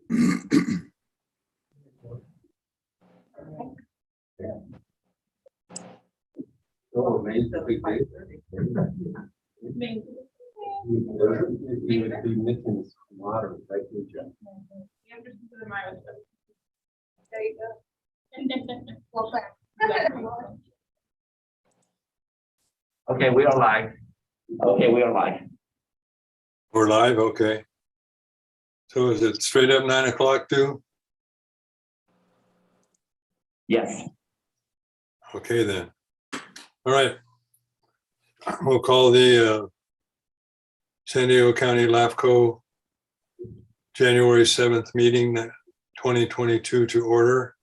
Oh, man, the big day. You would be missing some water, right, Jeff? There you go. Okay, we are live. Okay, we are live. We're live, okay. So is it straight up 9 o'clock too? Yes. Okay then. All right. We'll call the San Diego County LAFCO January 7th meeting 2022 to order.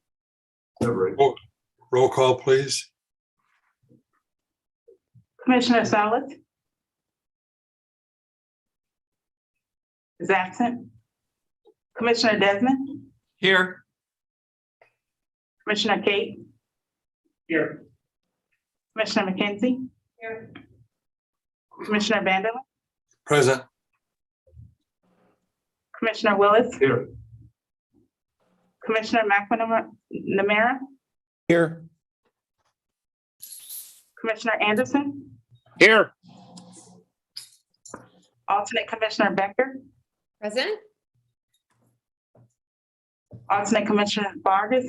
Roll call, please. Commissioner Salas is absent. Commissioner Desmond, Here. Commissioner Kate, Here. Commissioner McKenzie, Here. Commissioner Vanderlyn, Present. Commissioner Willis, Here. Commissioner McNamara, Here. Commissioner Anderson, Here. alternate Commissioner Becker, Present? alternate Commissioner Vargas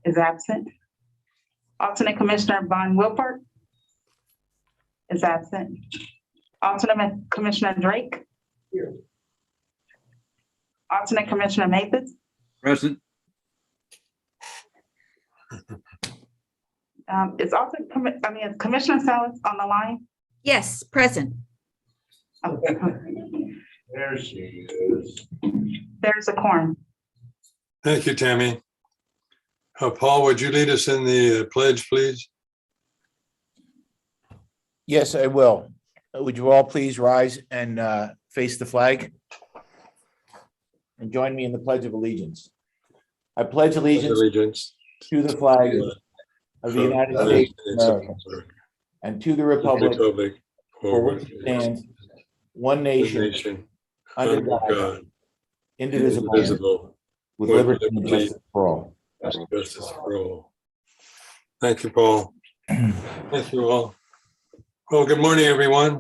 is absent. Alternate Commissioner Von Wilpert is absent. Alternate Commissioner Drake. Here. Alternate Commissioner Mathis. Present. Is also, is Commissioner Salas on the line? Yes, present. Oh, There she is. there's a quorum. Thank you, Tammy. Paul, would you lead us in the pledge, please? Yes, I will. Would you all please rise and face the flag? And join me in the Pledge of Allegiance. I pledge allegiance to the flag of the United States of America and to the republic for which it stands, one nation, under God, indivisible, with liberty and justice for all. Justice for all. Thank you, Paul. Thank you all. Well, good morning, everyone.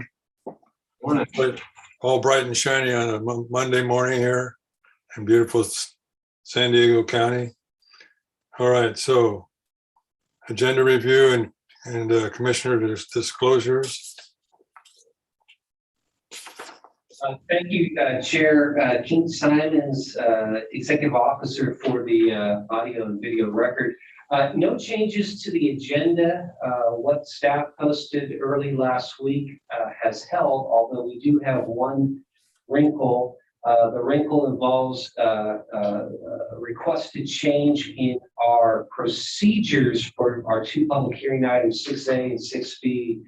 Morning. All bright and shiny on a Monday morning here in beautiful San Diego County. All right, so agenda review and commissioner disclosures. Thank you, Chair King Simons, Executive Officer for the audio and video record. No changes to the agenda. What staff posted early last week has held, although we do have one wrinkle. The wrinkle involves a requested change in our procedures for our two public hearing items, 6A and 6B.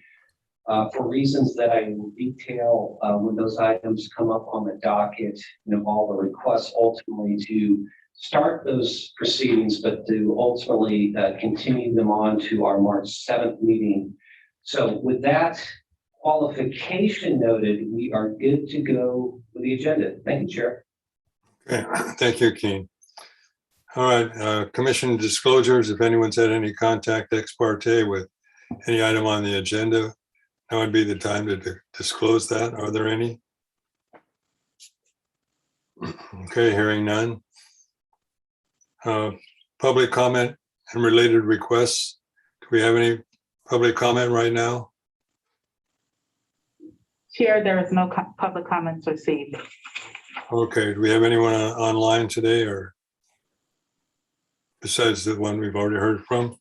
For reasons that I will detail when those items come up on the docket, and involve a request ultimately to start those proceedings, but to ultimately continue them on to our March 7th meeting. So with that qualification noted, we are good to go with the agenda. Thank you, Chair. Okay, thank you, Keen. All right, commission disclosures. If anyone's had any contact ex parte with any item on the agenda, now would be the time to disclose that. Are there any? Okay, hearing none. Public comment and related requests. Do we have any public comment right now? Chair, there is no public comments received. Okay, do we have anyone online today or besides the one we've already heard from?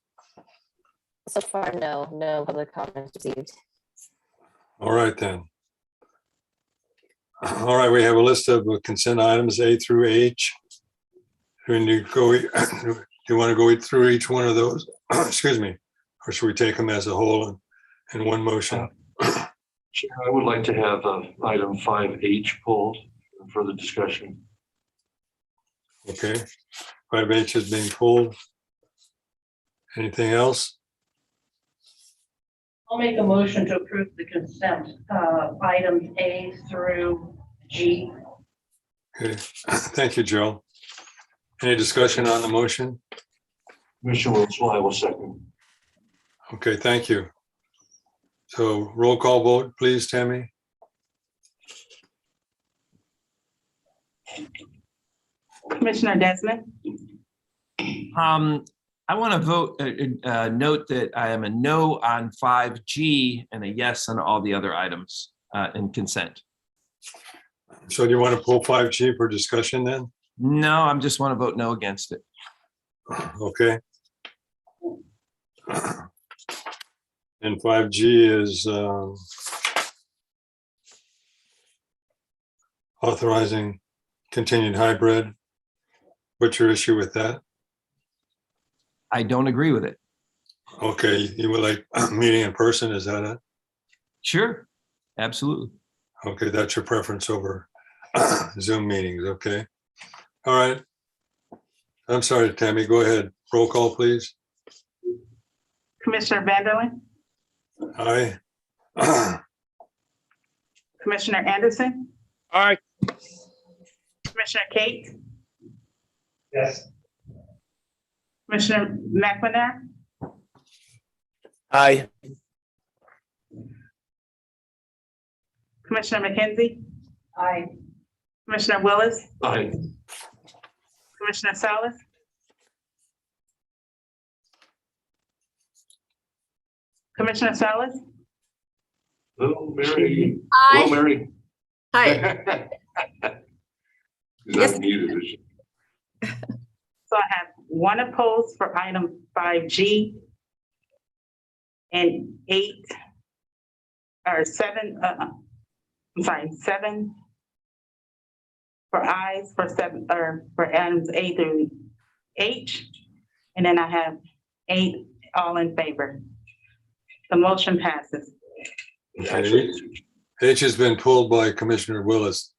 So far, no public comments received. All right then. All right, we have a list of consent items A through H. Do you want to go through each one of those? Excuse me. Or should we take them as a whole in one motion? Chair, I would like to have item 5H pulled for further discussion. Okay, 5H is being pulled. Anything else? I'll make a motion to approve the consent items A through G. Okay, thank you, Joe. Any discussion on the motion? Commissioner Willis, I will second. Okay, thank you. So roll call vote, please, Tammy. Commissioner Desmond, I want to vote, note that I am a no on 5G and a yes on all the other items in consent. So do you want to pull 5G for discussion then? No, I'm just want to vote no against it. Okay. And 5G is authorizing continued hybrid. What's your issue with that? I don't agree with it. Okay, you would like meeting in person, is that it? Sure, absolutely. Okay, that's your preference over Zoom meetings, okay? All right. I'm sorry, Tammy, go ahead. Roll call, please. Commissioner Vanderlin, Aye. Commissioner Anderson, Aye. Commissioner Kate, Yes. Commissioner McNamara, Aye. Commissioner McKenzie. Aye. Commissioner Willis, Aye. Commissioner Salas, Commissioner Salas, Hello, Mary. Aye. Hello, Mary. Hi. She's Yes. unmuted, is she? so I have one opposed for item 5G and 8 or 7, I'm sorry, 7 for ayes for 7 or for items A through H. And then I have 8 all in favor. The motion passes. Actually, H has been pulled by Commissioner Willis.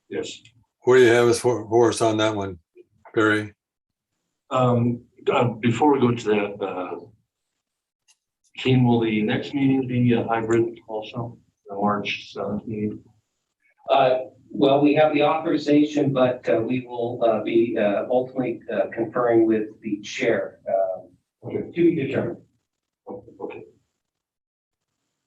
yes. What do you have for us on that one, Barry? Before we go to that, Keen, will the next meeting be a hybrid also, the March 7th meeting? Well, we have the authorization, but we will be ultimately conferring with the chair to be determined. Okay.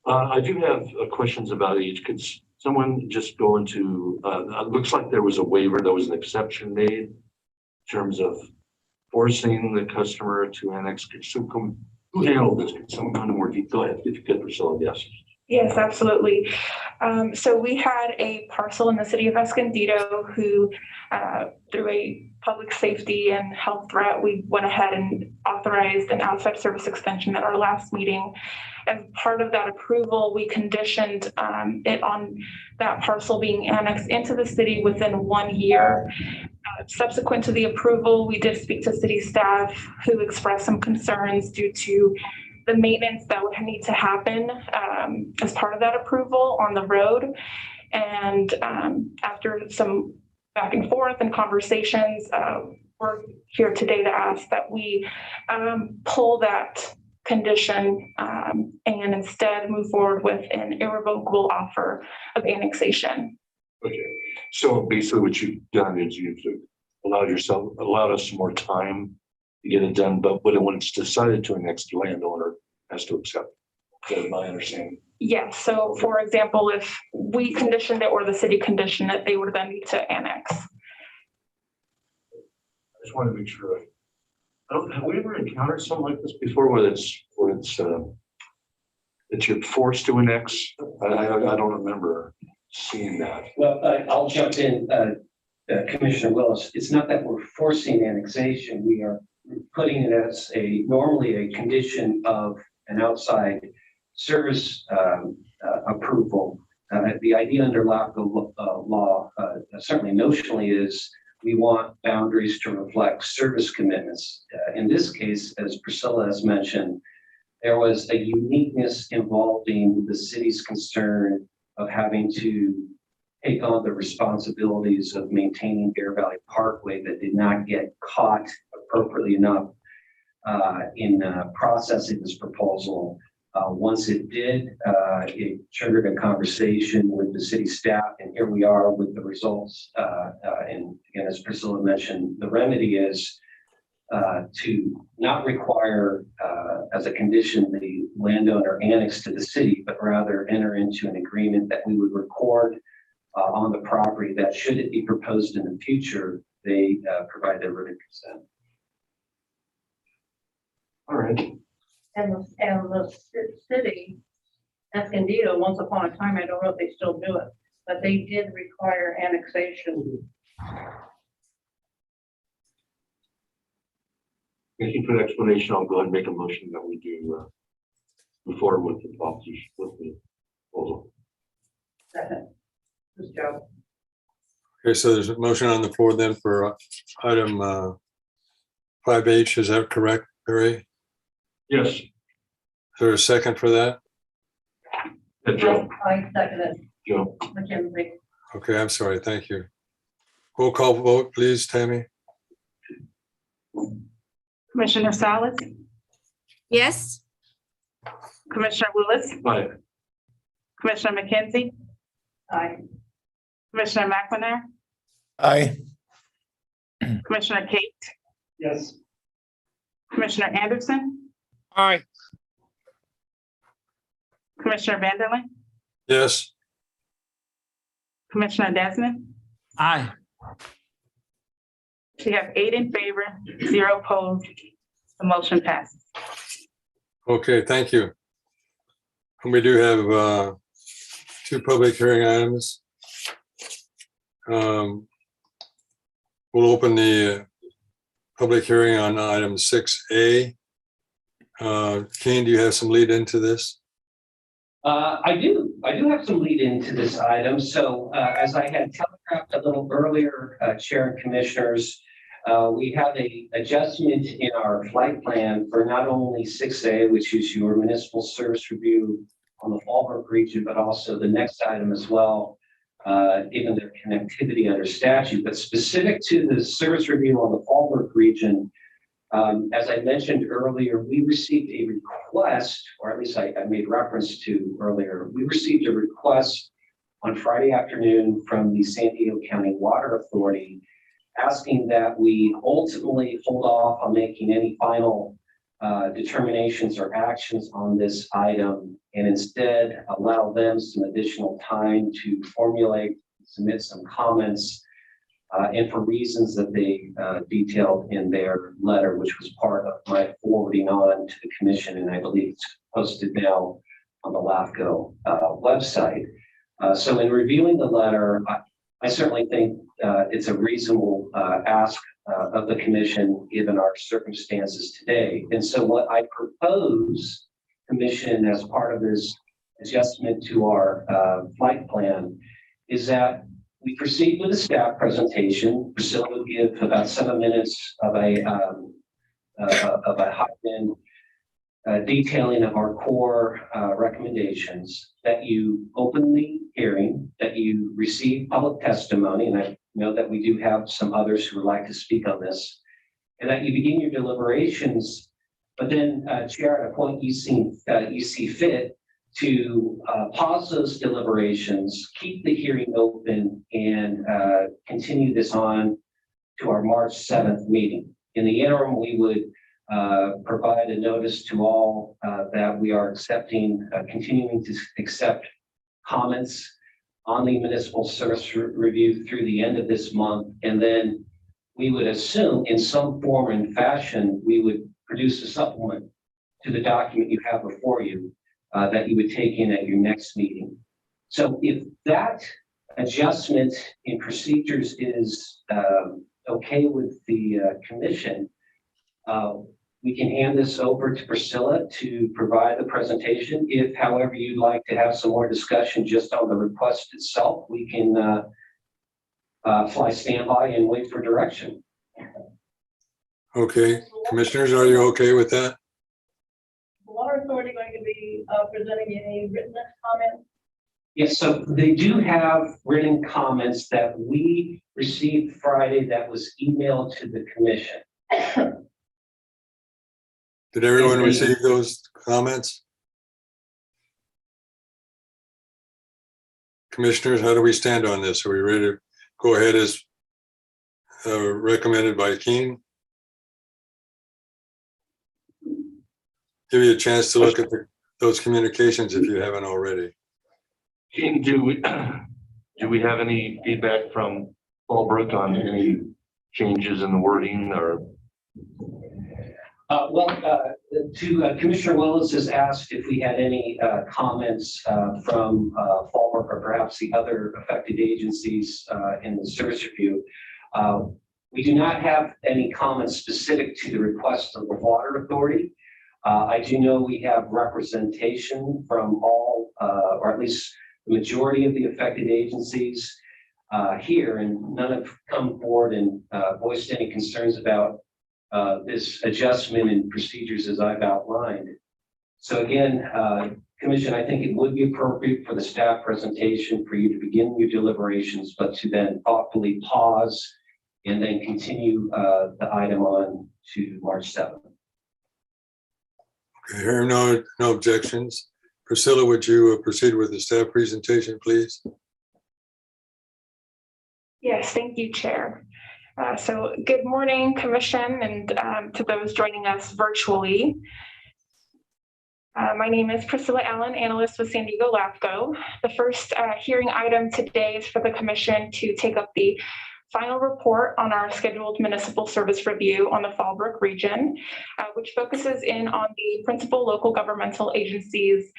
I do have questions about each. Could someone just go into, it looks like there was a waiver, there was an exception made in terms of forcing the customer to annex. Who handled this? Could someone go into more detail? Go ahead, if you could, Priscilla, yes. Yes, absolutely. So we had a parcel in the city of Escondido who, through a public safety and health threat, we went ahead and authorized an outside service extension at our last meeting. As part of that approval, we conditioned it on that parcel being annexed into the city within 1 year. Subsequent to the approval, we did speak to city staff who expressed some concerns due to the maintenance that would need to happen as part of that approval on the road. And after some back and forth and conversations, we're here today to ask that we pull that condition and instead move forward with an irrevocable offer of annexation. Okay, so basically what you've done is you've allowed us some more time to get it done, but when it's decided to annex, the landowner has to accept. Is that my understanding? Yes, so for example, if we conditioned it or the city conditioned it, they would then need to annex. I just want to make sure. Have we ever encountered something like this before where that you're forced to annex? I don't remember seeing that. Well, I'll jump in, Commissioner Willis. It's not that we're forcing annexation. We are putting it as normally a condition of an outside service approval. The idea under LAFCO law, certainly notionally, is we want boundaries to reflect service commitments. In this case, as Priscilla has mentioned, there was a uniqueness involving the city's concern of having to take on the responsibilities of maintaining Bear Valley Parkway that did not get caught appropriately enough in processing this proposal. Once it did, it triggered a conversation with the city staff, and here we are with the results And again, as Priscilla mentioned, the remedy is to not require as a condition the landowner annex to the city, but rather enter into an agreement that we would record on the property that should it be proposed in the future, they provide their written consent. All right. And the city, Escondido, once upon a time, I don't know if they still do it, but they did require annexation. Thank you for the explanation. I'll go ahead and make a motion that we do move forward with the proposition, with the proposal. Good job. Okay, so there's a motion on the floor then for item 5H, is that correct, Barry? Yes. Is there a second for that? Joe. I seconded Joe. Mackenzie. Okay, I'm sorry, thank you. Roll call vote, please, Tammy. Commissioner Salas, Yes. Commissioner Willis, Aye. Commissioner McKenzie, Aye. Commissioner McNamara, Aye. Commissioner Kate, Yes. Commissioner Anderson, Aye. Commissioner Vanderlin, Yes. Commissioner Desmond. Aye. We have 8 in favor, 0 opposed. The motion passes. Okay, thank you. And we do have 2 public hearing items. We'll open the public hearing on item 6A. Keen, do you have some lead into this? I do have some lead into this item. So as I had telegraphed a little earlier, Chair and Commissioners, we have a adjustment in our flight plan for not only 6A, which is your municipal service review on the Fallbrook region, but also the next item as well, given their connectivity under statute. But specific to the service review on the Fallbrook region, as I mentioned earlier, we received a request, or at least I made reference to earlier, we received a request on Friday afternoon from the San Diego County Water Authority asking that we ultimately hold off on making any final determinations or actions on this item and instead allow them some additional time to formulate, submit some comments, and for reasons that they detailed in their letter, which was part of my forwarding on to the commission, and I believe it's posted now on the LAFCO website. So in reviewing the letter, I certainly think it's a reasonable ask of the commission given our circumstances today. And so what I propose, commission, as part of this adjustment to our flight plan is that we proceed with a staff presentation. Priscilla will give about 7 minutes of a high-end detailing of our core recommendations, that you open the hearing, that you receive public testimony, and I know that we do have some others who would like to speak on this, and that you begin your deliberations, but then, Chair, at a point you see fit to pause those deliberations, keep the hearing open, and continue this on to our March 7th meeting. In the interim, we would provide a notice to all that we are continuing to accept comments on the municipal service review through the end of this month. And then we would assume in some form and fashion, we would produce a supplement to the document you have before you that you would take in at your next meeting. So if that adjustment in procedures is okay with the commission, we can hand this over to Priscilla to provide the presentation. If, however, you'd like to have some more discussion just on the request itself, we can fly standby and wait for direction. Okay, commissioners, are you okay with that? The Water Authority going to be presenting any written comments? Yes, so they do have written comments that we received Friday that was emailed to the commission. Did everyone receive those comments? Commissioners, how do we stand on this? Are we ready to go ahead as recommended by Keen. Give you a chance to look at those communications if you haven't already. Keen, do we have any feedback from Fallbrook on any changes in the wording or? Commissioner Willis has asked if we had any comments from Fallbrook or perhaps the other affected agencies in the service review. We do not have any comments specific to the request of the Water Authority. I do know we have representation from all, or at least the majority of the affected agencies here, and none have come forward and voiced any concerns about this adjustment in procedures as I've outlined. So again, Commission, I think it would be appropriate for the staff presentation for you to begin your deliberations, but to then thoughtfully pause and then continue the item on to March 7th. Okay, hearing no objections. Priscilla, would you proceed with the staff presentation, please? Yes, thank you, Chair. So good morning, Commission, and to those joining us virtually. My name is Priscilla Allen, analyst with San Diego LAFCO. The first hearing item today is for the Commission to take up the final report on our scheduled municipal service review on the Fallbrook region, which focuses in on the principal local governmental agencies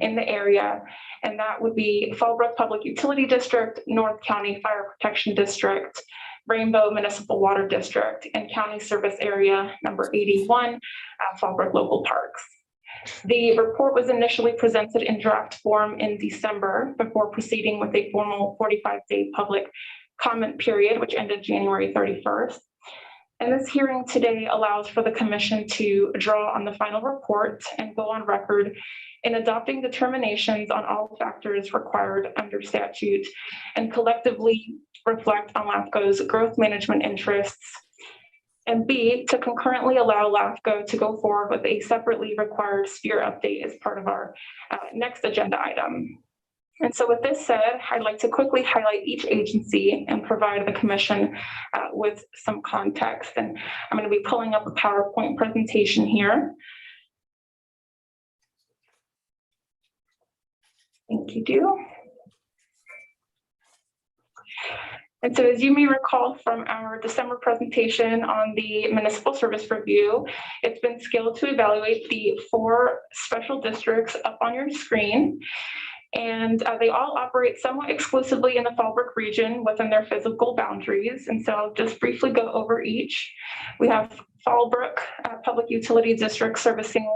in the area. And that would be Fallbrook Public Utility District, North County Fire Protection District, Rainbow Municipal Water District, and County Service Area number 81, Fallbrook Local Parks. The report was initially presented in draft form in December before proceeding with a formal 45-day public comment period, which ended January 31st. And this hearing today allows for the Commission to draw on the final report and go on record in adopting determinations on all factors required under statute and collectively reflect on LAFCO's growth management interests. And B, to concurrently allow LAFCO to go forward with a separately required sphere update as part of our next agenda item. And so with this said, I'd like to quickly highlight each agency and provide the Commission with some context. And I'm going to be pulling up a PowerPoint presentation here. Thank you, Do. And so as you may recall from our December presentation on the municipal service review, it's been scaled to evaluate the 4 special districts up on your screen. And they all operate somewhat exclusively in the Fallbrook region within their physical boundaries. And so I'll just briefly go over each. We have Fallbrook Public Utility District servicing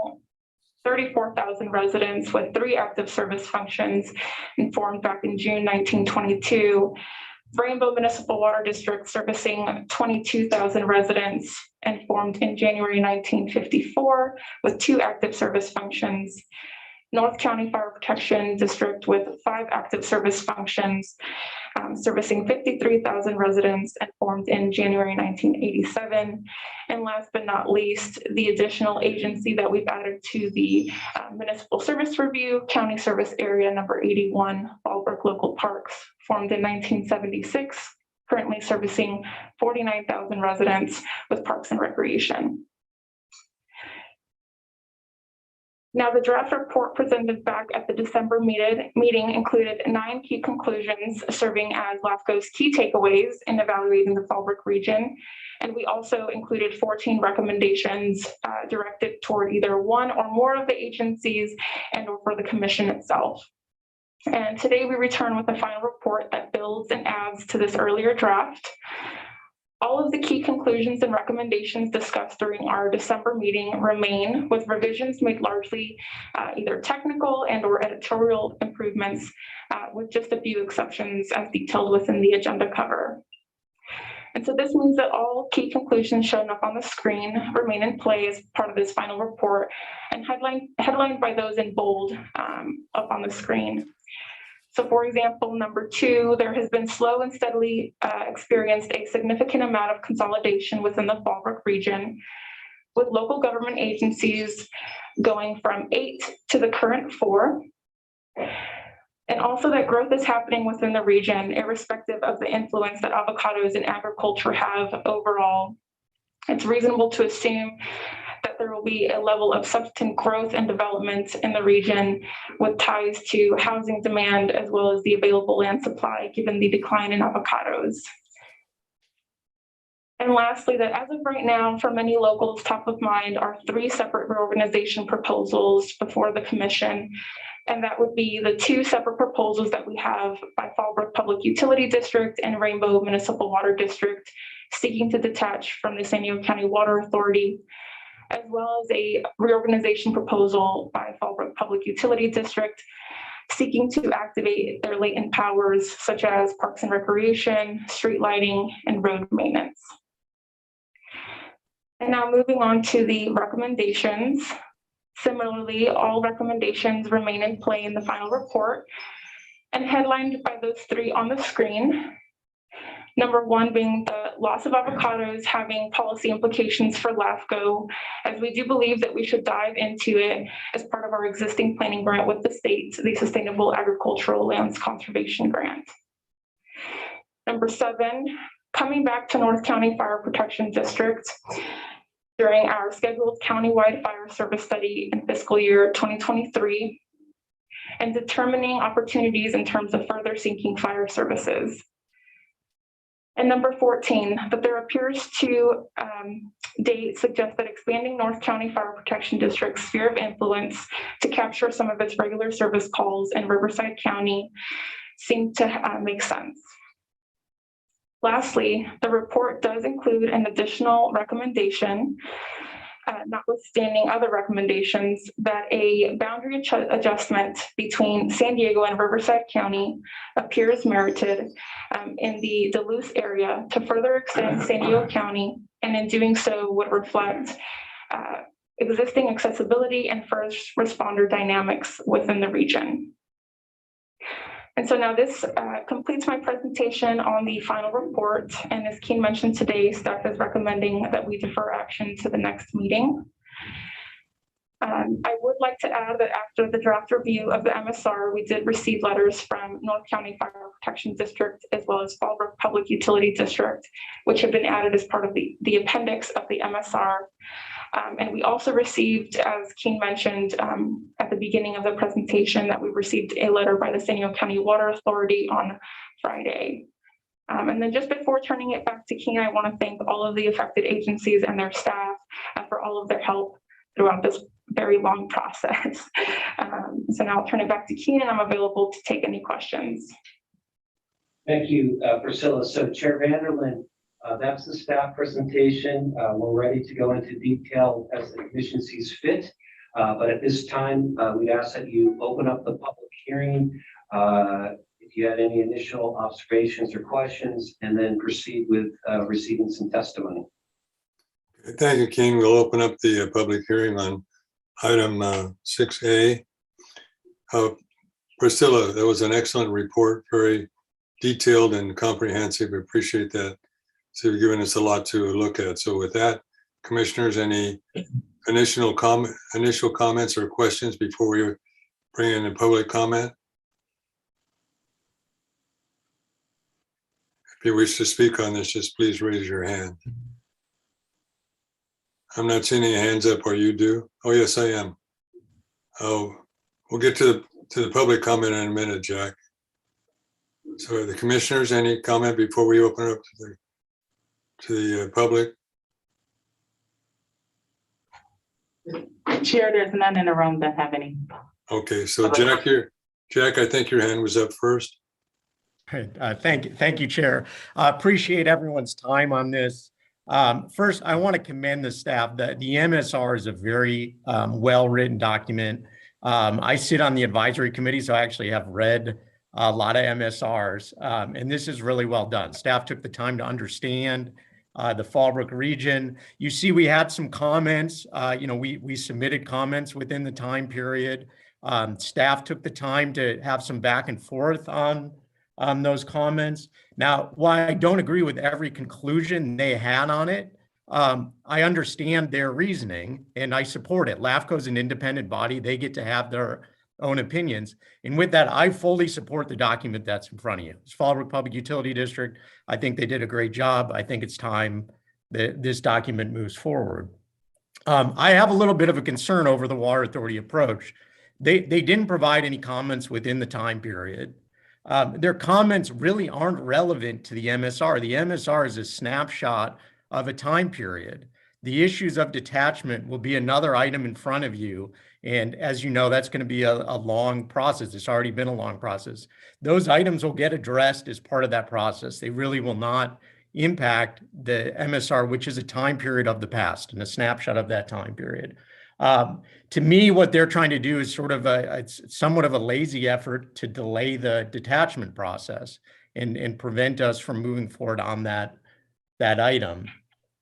34,000 residents with 3 active service functions and formed back in June 1922. Rainbow Municipal Water District servicing 22,000 residents and formed in January 1954 with 2 active service functions. North County Fire Protection District with 5 active service functions, servicing 53,000 residents and formed in January 1987. And last but not least, the additional agency that we've added to the municipal service review, County Service Area number 81, Fallbrook Local Parks, formed in 1976, currently servicing 49,000 residents with parks and recreation. Now, the draft report presented back at the December meeting included 9 key conclusions serving as LAFCO's key takeaways in evaluating the Fallbrook region. And we also included 14 recommendations directed toward either one or more of the agencies and or for the Commission itself. And today we return with a final report that builds and adds to this earlier draft. All of the key conclusions and recommendations discussed during our December meeting remain, with revisions made largely either technical and or editorial improvements, with just a few exceptions as detailed within the agenda cover. And so this means that all key conclusions shown up on the screen remain in play as part of this final report and headlined by those in bold up on the screen. So for example, number 2, there has been slow and steadily experienced a significant amount of consolidation within the Fallbrook region, with local government agencies going from 8 to the current 4. And also that growth is happening within the region, irrespective of the influence that avocados and agriculture have overall. It's reasonable to assume that there will be a level of substantive growth and development in the region with ties to housing demand as well as the available land supply, given the decline in avocados. And lastly, that as of right now, for many locals, top of mind are 3 separate reorganization proposals before the commission. And that would be the 2 separate proposals that we have by Fallbrook Public Utility District and Rainbow Municipal Water District, seeking to detach from the San Diego County Water Authority, as well as a reorganization proposal by Fallbrook Public Utility District, seeking to activate their latent powers such as parks and recreation, street lighting, and road maintenance. And now moving on to the recommendations. Similarly, all recommendations remain in play in the final report and headlined by those 3 on the screen. Number 1 being the loss of avocados having policy implications for LAFCO, as we do believe that we should dive into it as part of our existing planning grant with the state, the Sustainable Agricultural Lands Conservation Grant. Number 7, coming back to North County Fire Protection District, during our scheduled countywide fire service study in fiscal year 2023, and determining opportunities in terms of further sinking fire services. And number 14, that there appears to date suggest that expanding North County Fire Protection District's sphere of influence to capture some of its regular service calls in Riverside County seemed to make sense. Lastly, the report does include an additional recommendation, notwithstanding other recommendations, that a boundary adjustment between San Diego and Riverside County appears merited in the Duluth area to further extend San Diego County, and in doing so would reflect existing accessibility and first responder dynamics within the region. And so now this completes my presentation on the final report. And as Keen mentioned today, staff is recommending that we defer action to the next meeting. I would like to add that after the draft review of the MSR, we did receive letters from North County Fire Protection District as well as Fallbrook Public Utility District, which have been added as part of the appendix of the MSR. And we also received, as Keen mentioned at the beginning of the presentation, that we received a letter by the San Diego County Water Authority on Friday. And then just before turning it back to Keen, I want to thank all of the affected agencies and their staff for all of their help throughout this very long process. So now I'll turn it back to Keen, and I'm available to take any questions. Thank you, Priscilla. So Chair Vanderlyn, that's the staff presentation. We're ready to go into detail as the commission sees fit. But at this time, we'd ask that you open up the public hearing. If you had any initial observations or questions, and then proceed with receiving some testimony. Thank you, King. We'll open up the public hearing on item 6A. Priscilla, that was an excellent report, very detailed and comprehensive. We appreciate that. So you've given us a lot to look at. So with that, commissioners, any initial comments or questions before we bring in a public comment? If you wish to speak on this, just please raise your hand. I'm not seeing any hands up, or you do? Oh, yes, I am. Oh, we'll get to the public comment in a minute, Jack. So the commissioners, any comment before we open up to the public? Chair, there's none in the room that have any. Okay, so Jack, I think your hand was up first. Thank you, Chair. Appreciate everyone's time on this. First, I want to commend the staff. The MSR is a very well-written document. I sit on the advisory committee, so I actually have read a lot of MSRs, and this is really well done. Staff took the time to understand the Fallbrook region. You see, we had some comments. We submitted comments within the time period. Staff took the time to have some back and forth on those comments. Now, while I don't agree with every conclusion they had on it, I understand their reasoning and I support it. LAFCO is an independent body. They get to have own opinions. And with that, I fully support the document that's in front of you. It's Fallbrook Public Utility District. I think they did a great job. I think it's time that this document moves forward. I have a little bit of a concern over the Water Authority approach. They didn't provide any comments within the time period. Their comments really aren't relevant to the MSR. The MSR is a snapshot of a time period. The issues of detachment will be another item in front of you. And as you know, that's going to be a long process. It's already been a long process. Those items will get addressed as part of that process. They really will not impact the MSR, which is a time period of the past and a snapshot of that time period. To me, what they're trying to do is sort of it's somewhat of a lazy effort to delay the detachment process and prevent us from moving forward on that item.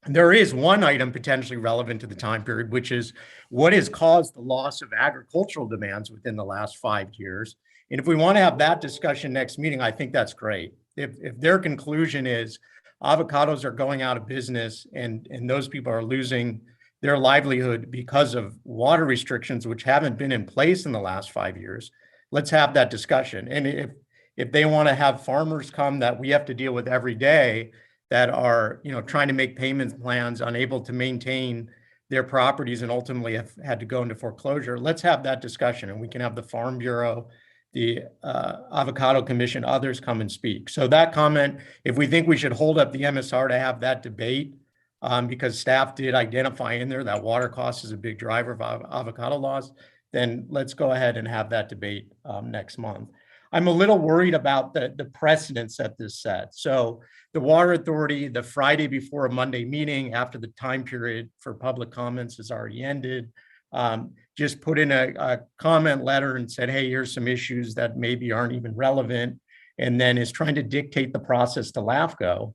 There is one item potentially relevant to the time period, which is what has caused the loss of agricultural demands within the last 5 years. And if we want to have that discussion next meeting, I think that's great. If their conclusion is avocados are going out of business and those people are losing their livelihood because of water restrictions, which haven't been in place in the last 5 years, let's have that discussion. And if they want to have farmers come that we have to deal with every day that are, trying to make payment plans, unable to maintain their properties and ultimately have had to go into foreclosure, let's have that discussion and we can have the Farm Bureau, the Avocado Commission, others come and speak. So that comment, if we think we should hold up the MSR to have that debate, because staff did identify in there that water cost is a big driver of avocado loss, then let's go ahead and have that debate next month. I'm a little worried about the precedence that this set. So the Water Authority, the Friday before a Monday meeting after the time period for public comments has already ended, just put in a comment letter and said, hey, here's some issues that maybe aren't even relevant, and then is trying to dictate the process to LAFCO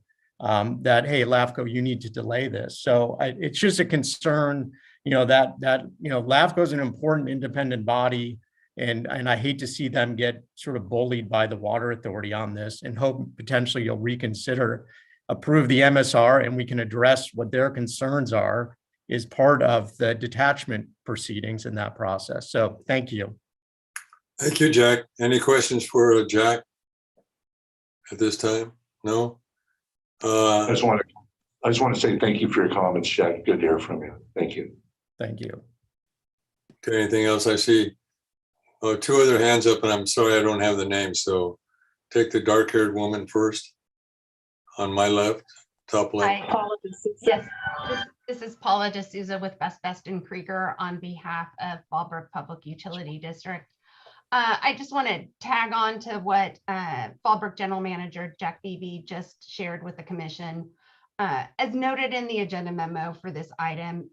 that, hey, LAFCO, you need to delay this. So it's just a concern, that LAFCO is an important independent body. And I hate to see them get sort of bullied by the Water Authority on this, and hope potentially you'll reconsider, approve the MSR, and we can address what their concerns are as part of the detachment proceedings in that process. So thank you. Thank you, Jack. Any questions for Jack at this time? No? I just want to say thank you for your comments, Jack. Good to hear from you. Thank you. Thank you. Okay, anything else I see? Oh, 2 other hands up, and I'm sorry I don't have the name. So take the dark-haired woman first on my left, top left. Yes, this is Paula D'Souza with Best and Krieger on behalf of Fallbrook Public Utility District. I just want to tag on to what Fallbrook General Manager Jack Beebe just shared with the commission. As noted in the agenda memo for this item,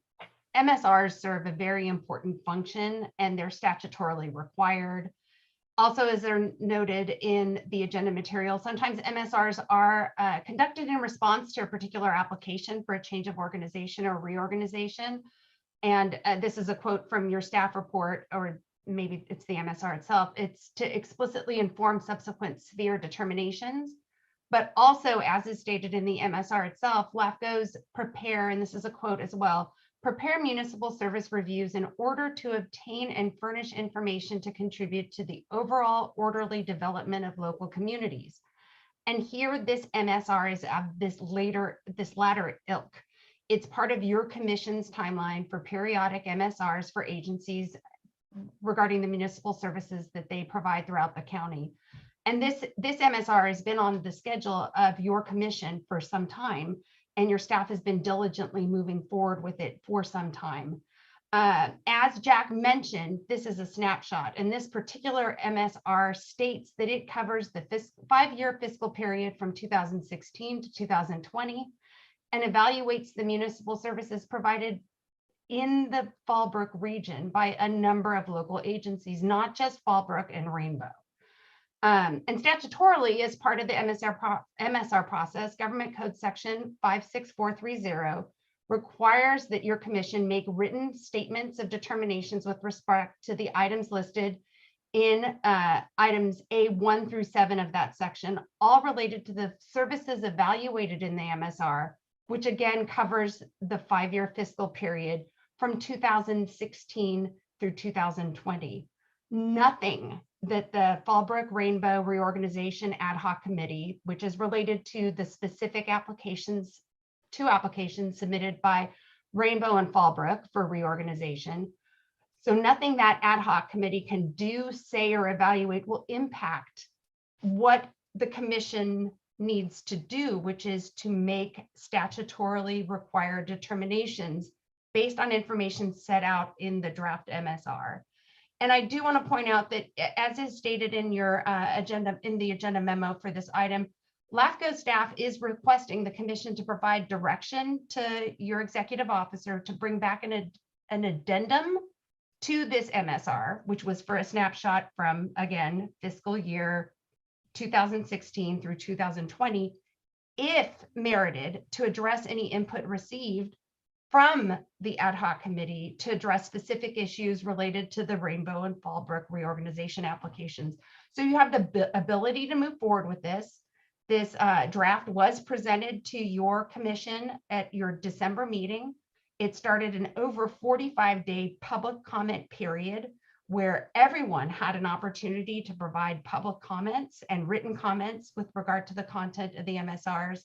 MSRs serve a very important function and they're statutorily required. Also, as they're noted in the agenda material, sometimes MSRs are conducted in response to a particular application for a change of organization or reorganization. And this is a quote from your staff report, or maybe it's the MSR itself. It's to explicitly inform subsequent sphere determinations, but also, as is stated in the MSR itself, LAFCOs prepare, and this is a quote as well, prepare municipal service reviews in order to obtain and furnish information to contribute to the overall orderly development of local communities. And here, this MSR is of this latter ilk. It's part of your commission's timeline for periodic MSRs for agencies regarding the municipal services that they provide throughout the county. And this MSR has been on the schedule of your commission for some time, and your staff has been diligently moving forward with it for some time. As Jack mentioned, this is a snapshot, and this particular MSR states that it covers the 5-year fiscal period from 2016 to 2020 and evaluates the municipal services provided in the Fallbrook region by a number of local agencies, not just Fallbrook and Rainbow. And statutorily, as part of the MSR process, Government Code Section 56430 requires that your commission make written statements of determinations with respect to the items listed in items A1 through 7 of that section, all related to the services evaluated in the MSR, which again covers the 5-year fiscal period from 2016 through 2020. nothing that the Fallbrook Rainbow Reorganization Ad Hoc Committee, which is related to the specific applications, 2 applications submitted by Rainbow and Fallbrook for reorganization. So nothing that ad hoc committee can do, say, or evaluate will impact what the commission needs to do, which is to make statutorily required determinations based on information set out in the draft MSR. And I do want to point out that, as is stated in your agenda, in the agenda memo for this item, LAFCO staff is requesting the commission to provide direction to your executive officer to bring back an addendum to this MSR, which was for a snapshot from, again, fiscal year 2016 through 2020, if merited, to address any input received from the ad hoc committee to address specific issues related to the Rainbow and Fallbrook reorganization applications. So you have the ability to move forward with this. This draft was presented to your commission at your December meeting. It started an over 45-day public comment period where everyone had an opportunity to provide public comments and written comments with regard to the content of the MSRs.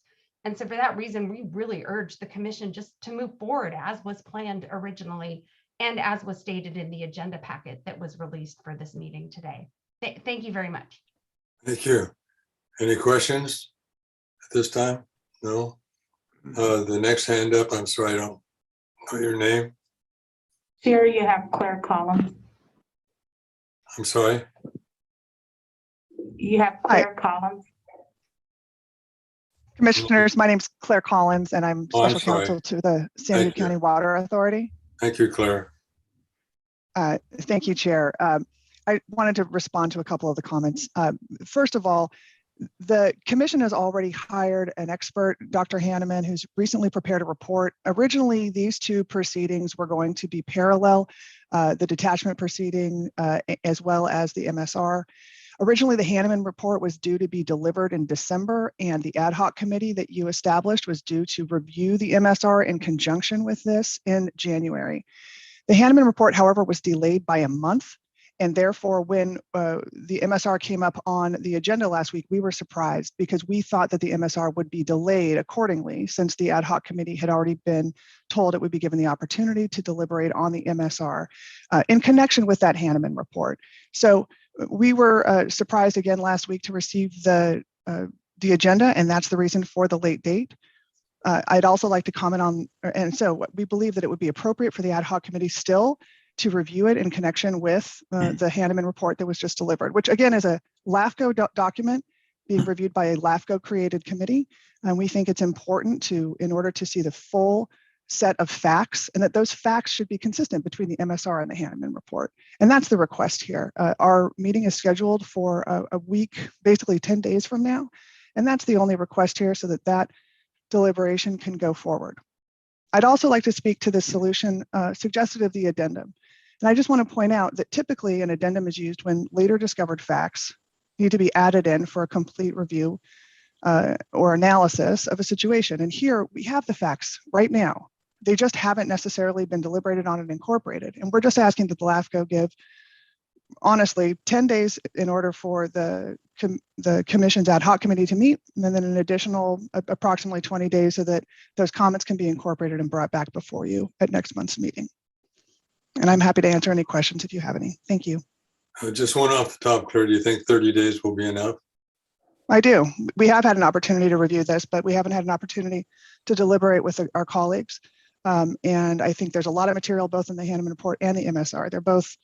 And so for that reason, we really urge the commission just to move forward as was planned originally and as was stated in the agenda packet that was released for this meeting today. Thank you very much. Thank you. Any questions at this time? No? The next hand up, I'm sorry, I don't know your name. Chair, you have Claire Collins. I'm sorry. You have Claire Collins. Commissioners, my name's Claire Collins, and I'm Oh, I'm special sorry. counsel to the San Diego Thank you. County Water Authority. Thank you, Claire. Thank you, Chair. I wanted to respond to a couple of the comments. First of all, the commission has already hired an expert, Dr. Hanneman, who's recently prepared a report. Originally, these 2 proceedings were going to be parallel, the detachment proceeding as well as the MSR. Originally, the Hanneman report was due to be delivered in December, and the ad hoc committee that you established was due to review the MSR in conjunction with this in January. The Hanneman report, however, was delayed by a month. And therefore, when the MSR came up on the agenda last week, we were surprised because we thought that the MSR would be delayed accordingly, since the ad hoc committee had already been told it would be given the opportunity to deliberate on the MSR in connection with that Hanneman report. So we were surprised again last week to receive the agenda, and that's the reason for the late date. I'd also like to comment on, and so we believe that it would be appropriate for the ad hoc committee still to review it in connection with the Hanneman report that was just delivered, which again is a LAFCO document being reviewed by a LAFCO created committee. And we think it's important to, in order to see the full set of facts, and that those facts should be consistent between the MSR and the Hanneman report. And that's the request here. Our meeting is scheduled for a week, basically 10 days from now. And that's the only request here, so that that deliberation can go forward. I'd also like to speak to the solution suggested of the addendum. And I just want to point out that typically an addendum is used when later discovered facts need to be added in for a complete review or analysis of a situation. And here we have the facts right now. They just haven't necessarily been deliberated on and incorporated. And we're just asking that the LAFCO give, honestly, 10 days in order for the commission's ad hoc committee to meet, and then an additional approximately 20 days so that those comments can be incorporated and brought back before you at next month's meeting. And I'm happy to answer any questions if you have any. Thank you. Just one off the top, Claire, do you think 30 days will be enough? I do. We have had an opportunity to review this, but we haven't had an opportunity to deliberate with our colleagues. And I think there's a lot of material both in the Hanneman report and the MSR. They're both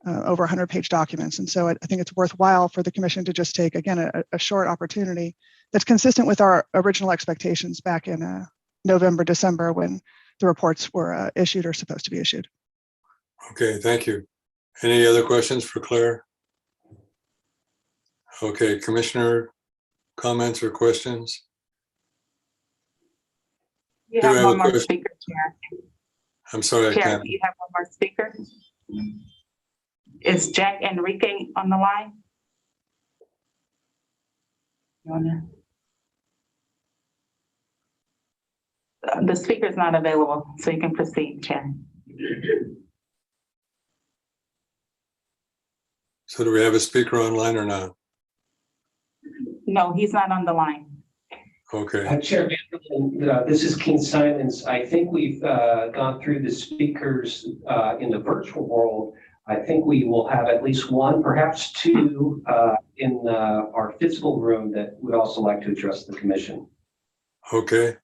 over 100-page documents. And so I think it's worthwhile for the commission to just take, again, a short opportunity that's consistent with our original expectations back in November, December, when the reports were issued or supposed to be issued. Okay, thank you. Any other questions for Claire? Okay, Commissioner comments or questions? You Do have I have one a more question? speaker, Chair. I'm sorry, I Chair, can't. you have one more speaker. Is Jack Enrique on the line? You wanna- The speaker is not available, so you can proceed, Chair. So do we have a speaker online or not? No, he's not on the line. Okay, Chair Vanderlyn, this is King Simons. I think we've gone through the speakers in the virtual world. I think we will have at least one, perhaps two, in our physical room that would also like to address the commission. okay.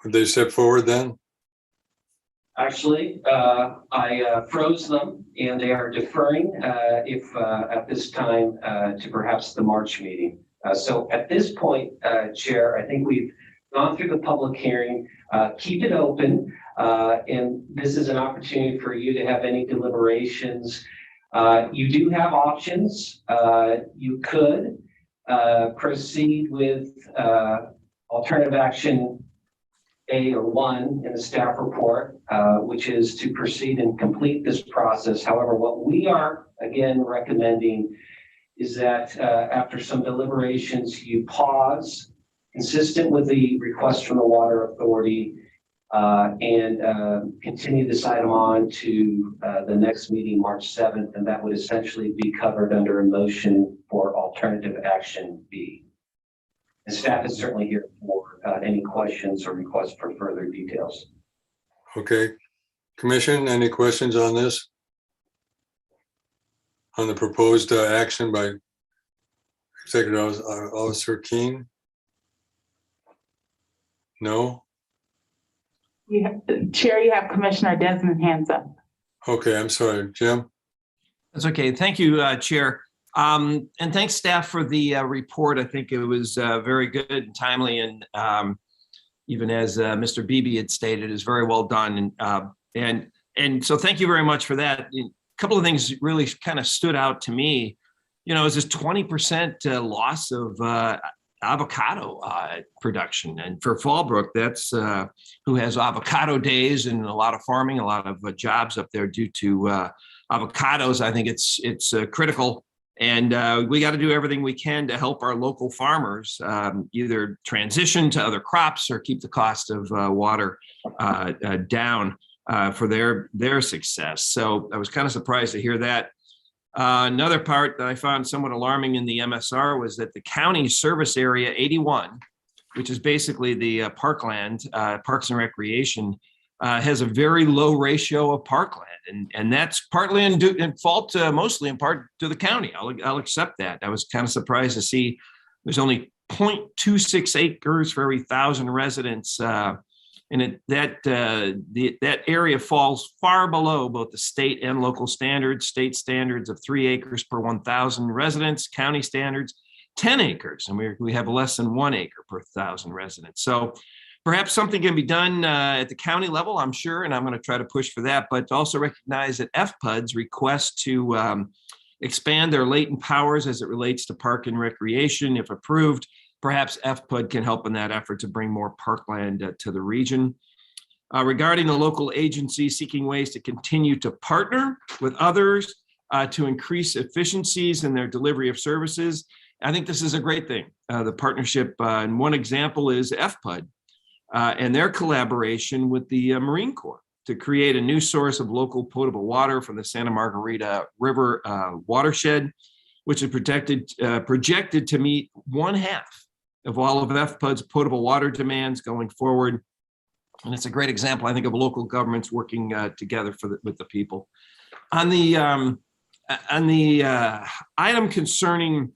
Would they step forward then? Actually, I froze them and they are deferring if at this time to perhaps the March meeting. So at this point, Chair, I think we've gone through the public hearing. Keep it open. And this is an opportunity for you to have any deliberations. You do have options. You could proceed with alternative action A or 1 in the staff report, which is to proceed and complete this process. However, what we are again recommending is that after some deliberations, you pause, consistent with the request from the Water Authority, and continue this item on to the next meeting, March 7th, and that would essentially be covered under a motion for alternative action B. And staff is certainly here for any questions or requests for further details. Okay. Commission, any questions on this? On the proposed action by Executive Officer Keene? No? Chair, you have Commissioner Desmond hands up. Okay, I'm sorry, Jim. That's okay. Thank you, Chair. And thanks, staff, for the report. I think it was very good and timely, and even as Mr. Beebe had stated, is very well done. And so thank you very much for that. A couple of things really kind of stood out to me. You know, is this 20% loss of avocado production, and for Fallbrook, that's who has avocado days and a lot of farming, a lot of jobs up there due to avocados. I think it's critical. And we got to do everything we can to help our local farmers either transition to other crops or keep the cost of water down for their success. So I was kind of surprised to hear that. Another part that I found somewhat alarming in the MSR was that the county service area 81, which is basically the parkland, Parks and Recreation, has a very low ratio of parkland. And that's partly in fault, mostly in part to the county. I'll accept that. I was kind of surprised to see there's only 0.26 acres for every 1,000 residents. And that area falls far below both the state and local standards. State standards of 3 acres per 1,000 residents, county standards 10 acres, and we have less than 1 acre per 1,000 residents. So perhaps something can be done at the county level, I'm sure, and I'm going to try to push for that, but also recognize that FPUD's request to expand their latent powers as it relates to park and recreation, if approved, perhaps FPUD can help in that effort to bring more parkland to the region. Regarding the local agencies seeking ways to continue to partner with others to increase efficiencies in their delivery of services, I think this is a great thing. The partnership, and one example is FPUD and their collaboration with the Marine Corps to create a new source of local potable water from the Santa Margarita River watershed, which is projected to meet 1/2 of all of FPUD's potable water demands going forward. And it's a great example, I think, of local governments working together with the people. On the item concerning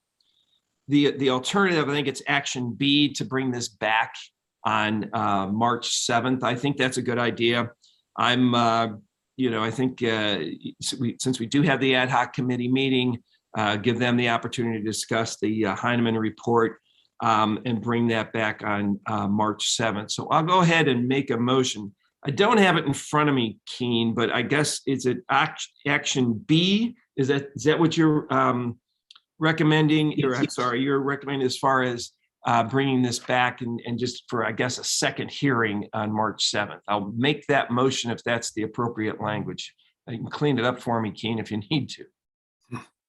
the alternative, I think it's action B to bring this back on March 7th. I think that's a good idea. I think since we do have the ad hoc committee meeting, give them the opportunity to discuss the Heinemann report and bring that back on March 7th. So I'll go ahead and make a motion. I don't have it in front of me, Keen, but I guess it's an action B. Is that what you're recommending? You're recommending as far as bringing this back and just for, I guess, a second hearing on March 7th. I'll make that motion if that's the appropriate language. You can clean it up for me, Keen, if you need to.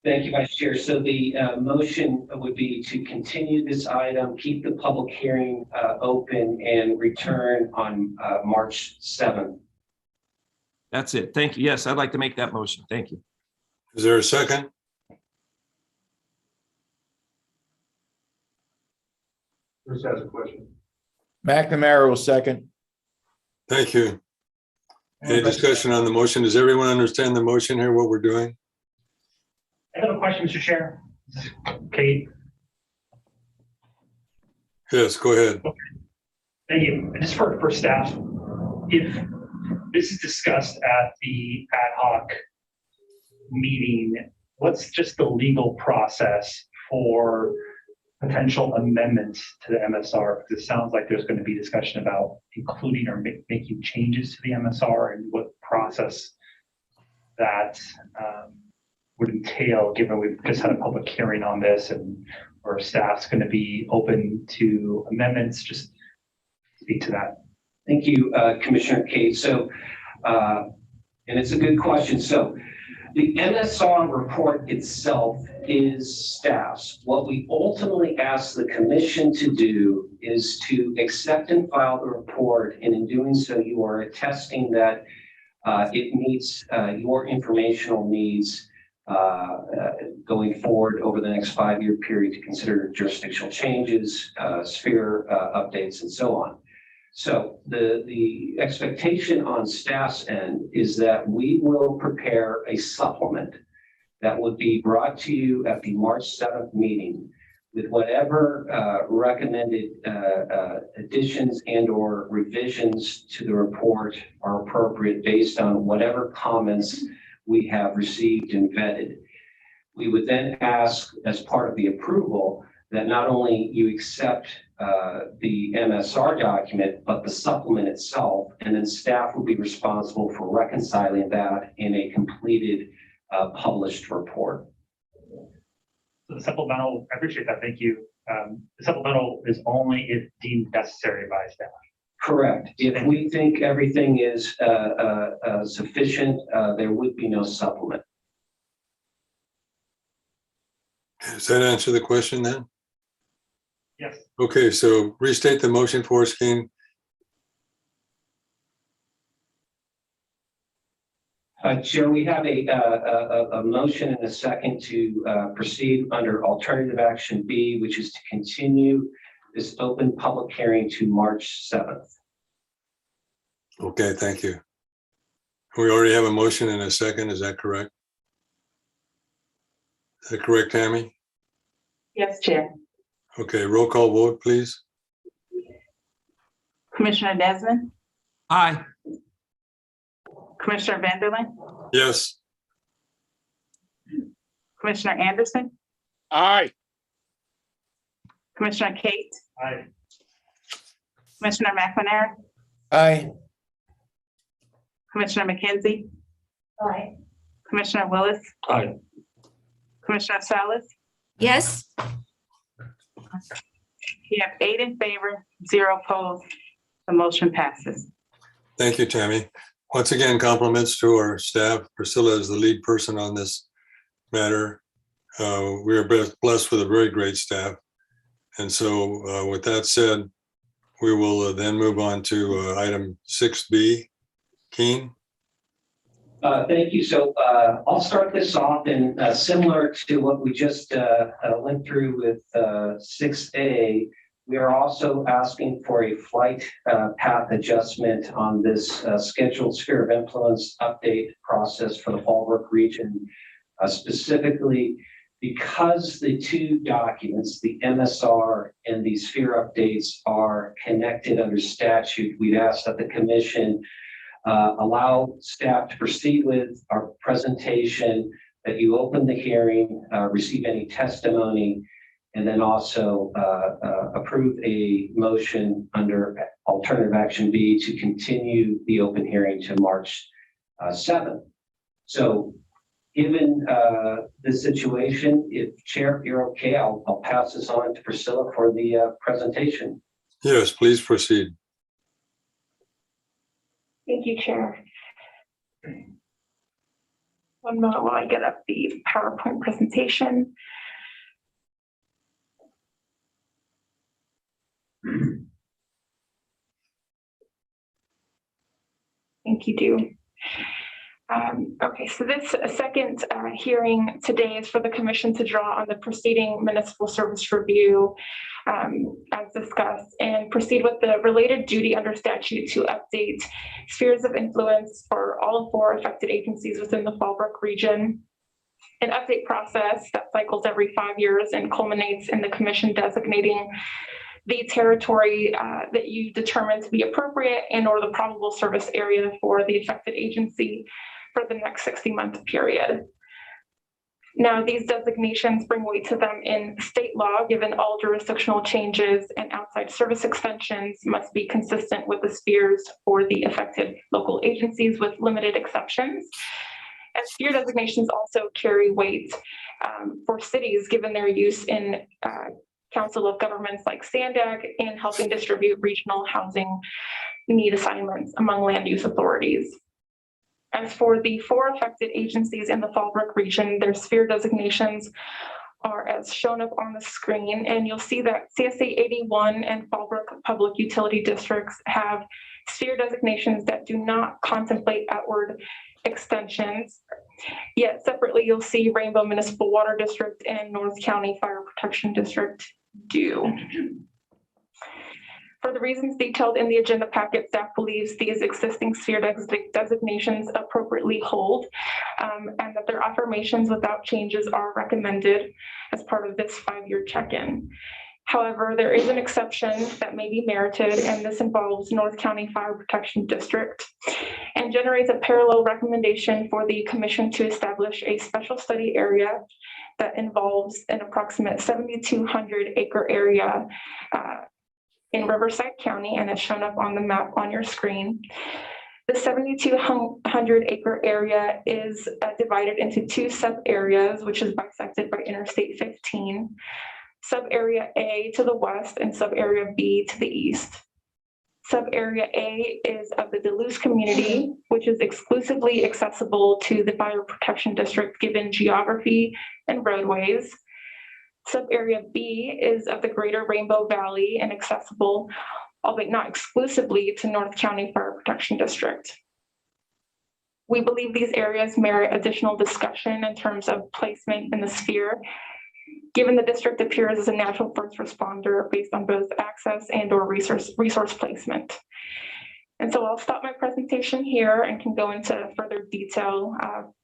Thank you, Vice Chair. So the motion would be to continue this item, keep the public hearing open, and return on March 7th. That's it. Thank you. Yes, I'd like to make that motion. Thank you. Is there a second? Bruce has a question. McNamara will second. Thank you. Any discussion on the motion? Does everyone understand the motion here, what we're doing? I have a question, Mr. Chair. Kate. Yes, go ahead. Thank you. Just for staff, if this is discussed at the ad hoc meeting, what's just the legal process for potential amendments to the MSR? Because it sounds like there's going to be discussion about including or making changes to the MSR and what process that would entail, given we've just had a public hearing on this and our staff's going to be open to amendments. Just speak to that. Thank you, Commissioner Kate. So, and it's a good question. So the MSR report itself is staff's. What we ultimately ask the commission to do is to accept and file the report. And in doing so, you are attesting that it meets your informational needs going forward over the next 5-year period to consider jurisdictional changes, sphere updates, and so on. So the expectation on staff's end is that we will prepare a supplement that would be brought to you at the March 7th meeting with whatever recommended additions and or revisions to the report are appropriate based on whatever comments we have received and vetted. We would then ask, as part of the approval, that not only you accept the MSR document, but the supplement itself, and then staff will be responsible for reconciling that in a completed published report. So the supplemental, I appreciate that. Thank you. The supplemental is only if deemed necessary by staff. Correct. If we think everything is sufficient, there would be no supplement. Does that answer the question then? Yes. Okay, so restate the motion for us, Keen. Chair, we have a motion and a second to proceed under alternative action B, which is to continue this open public hearing to March 7th. Okay, thank you. We already have a motion and a second, is that correct? Is that correct, Tammy? Yes, Chair. Okay, roll call vote, please. Commissioner Desmond, Aye. Commissioner Vanderlin, Yes. Commissioner Anderson, Aye. Commissioner Kate, Aye. Commissioner McNamara, Aye. Commissioner McKenzie, Aye. Commissioner Willis, Aye. Commissioner Salas. Yes. You have 8 in favor, 0 opposed. The motion passes. Thank you, Tammy. Once again, compliments to our staff. Priscilla is the lead person on this matter. We are blessed with a very great staff. And so with that said, we will then move on to item 6B. Keen? Thank you. So I'll start this off, and similar to what we just went through with 6A, we are also asking for a flight path adjustment on this scheduled sphere of influence update process for the Fallbrook region. Specifically, because the two documents, the MSR and the sphere updates, are connected under statute, we'd ask that the commission allow staff to proceed with our presentation, that you open the hearing, receive any testimony, and then also approve a motion under alternative action B to continue the open hearing to March 7th. So given the situation, if Chair, you're okay, I'll pass this on to Priscilla for the presentation. Yes, please proceed. Thank you, Chair. One moment while I get up the PowerPoint presentation. Thank you, Dew. Okay, so this second hearing today is for the commission to draw on the preceding municipal service review as discussed and proceed with the related duty under statute to update spheres of influence for all 4 affected agencies within the Fallbrook region. An update process that cycles every 5 years and culminates in the commission designating the territory that you determine to be appropriate and or the probable service area for the affected agency for the next 60-month period. Now, these designations bring weight to them in state law, given all jurisdictional changes and outside service extensions must be consistent with the spheres for the affected local agencies with limited exceptions. And sphere designations also carry weight for cities, given their use in Council of Governments like SANDAG and helping distribute regional housing need assignments among land use authorities. As for the 4 affected agencies in the Fallbrook region, their sphere designations are as shown up on the screen, and you'll see that CSA 81 and Fallbrook Public Utility Districts have sphere designations that do not contemplate outward extensions. Yet separately, you'll see Rainbow Municipal Water District and North County Fire Protection District do. For the reasons detailed in the agenda packet, staff believes these existing sphere designations appropriately hold and that their affirmations without changes are recommended as part of this 5-year check-in. However, there is an exception that may be merited, and this involves North County Fire Protection District and generates a parallel recommendation for the commission to establish a special study area that involves an approximate 7,200 acre area in Riverside County, and is shown up on the map on your screen. The 7,200 acre area is divided into 2 sub areas, which is bisected by Interstate 15. Sub area A to the west and sub area B to the east. Sub area A is of the Duluth community, which is exclusively accessible to the Fire Protection District given geography and roadways. Sub area B is of the greater Rainbow Valley and accessible, albeit not exclusively, to North County Fire Protection District. We believe these areas merit additional discussion in terms of placement in the sphere, given the district appears as a natural first responder based on both access and or resource placement. And so I'll stop my presentation here and can go into further detail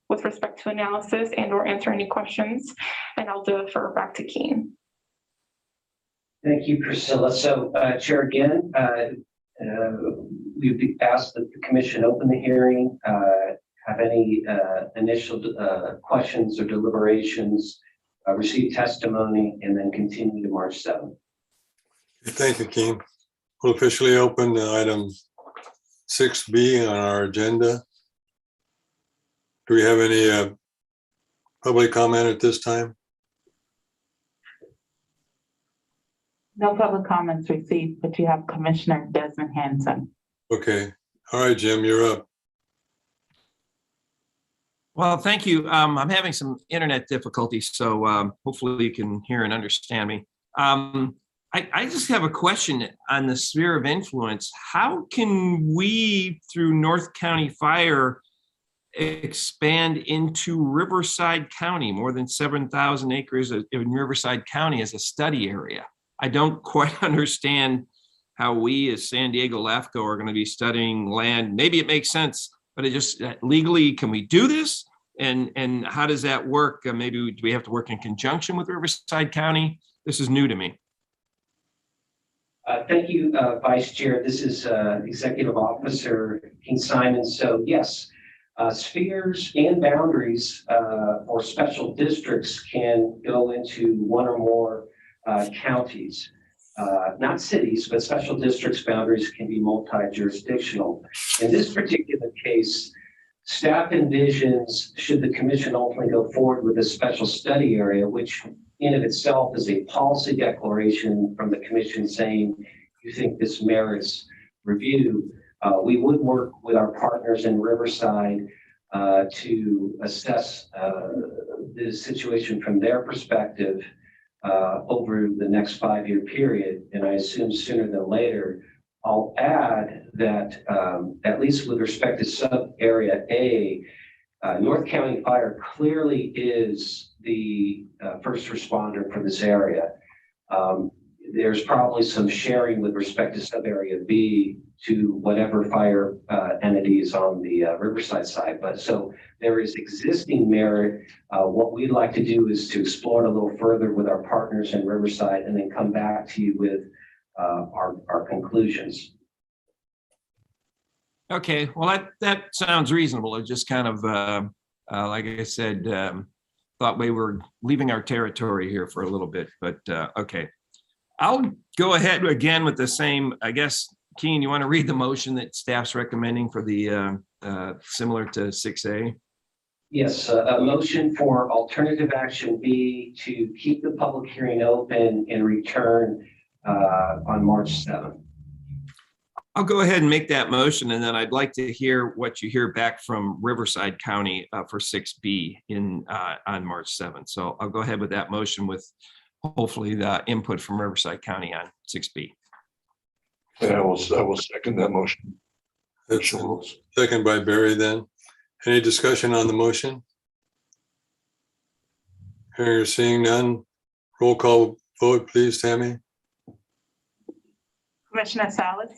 with respect to analysis and or answer any questions, and I'll defer back to Keen. Thank you, Priscilla. So, Chair, again, we've asked that the commission open the hearing, have any initial questions or deliberations, receive testimony, and then continue to March 7th. Thank you, Keem. We'll officially open item 6B on our agenda. Do we have any public comment at this time? No public comments received, but you have Commissioner Desmond Hanson. Okay. All right, Jim, you're up. Well, thank you. I'm having some internet difficulties, so hopefully you can hear and understand me. I just have a question on the sphere of influence. How can we, through North County Fire, expand into Riverside County, more than 7,000 acres in Riverside County as a study area? I don't quite understand how we as San Diego LAFCO are going to be studying land. Maybe it makes sense, but it just legally, can we do this? And how does that work? Maybe do we have to work in conjunction with Riverside County? This is new to me. Thank you, Vice Chair. This is Executive Officer King Simon. So yes, spheres and boundaries or special districts can go into one or more counties. Not cities, but special districts boundaries can be multi-jurisdictional. In this particular case, staff envisions, should the commission ultimately go forward with a special study area, which in of itself is a policy declaration from the commission saying you think this merits review, we would work with our partners in Riverside to assess the situation from their perspective over the next 5-year period. And I assume sooner than later. I'll add that at least with respect to sub area A, North County Fire clearly is the first responder for this area. There's probably some sharing with respect to sub-area B to whatever fire entity is on the Riverside side. But so there is existing merit. What we'd like to do is to explore it a little further with our partners in Riverside and then come back to you with our conclusions. Okay, well, that sounds reasonable. It just kind of, like I said, thought we were leaving our territory here for a little bit, but okay. I'll go ahead again with the same, I guess, Keen, you want to read the motion that staff's recommending for the similar to 6A? Yes, a motion for alternative action B to keep the public hearing open and return on March 7th. I'll go ahead and make that motion, and then I'd like to hear what you hear back from Riverside County for 6B on March 7th. So I'll go ahead with that motion with hopefully the input from Riverside County on 6B. Yeah, I will second that motion. That's second by Barry then. Any discussion on the motion? Hearing or seeing none, roll call vote, please, Tammy. Commissioner Salas,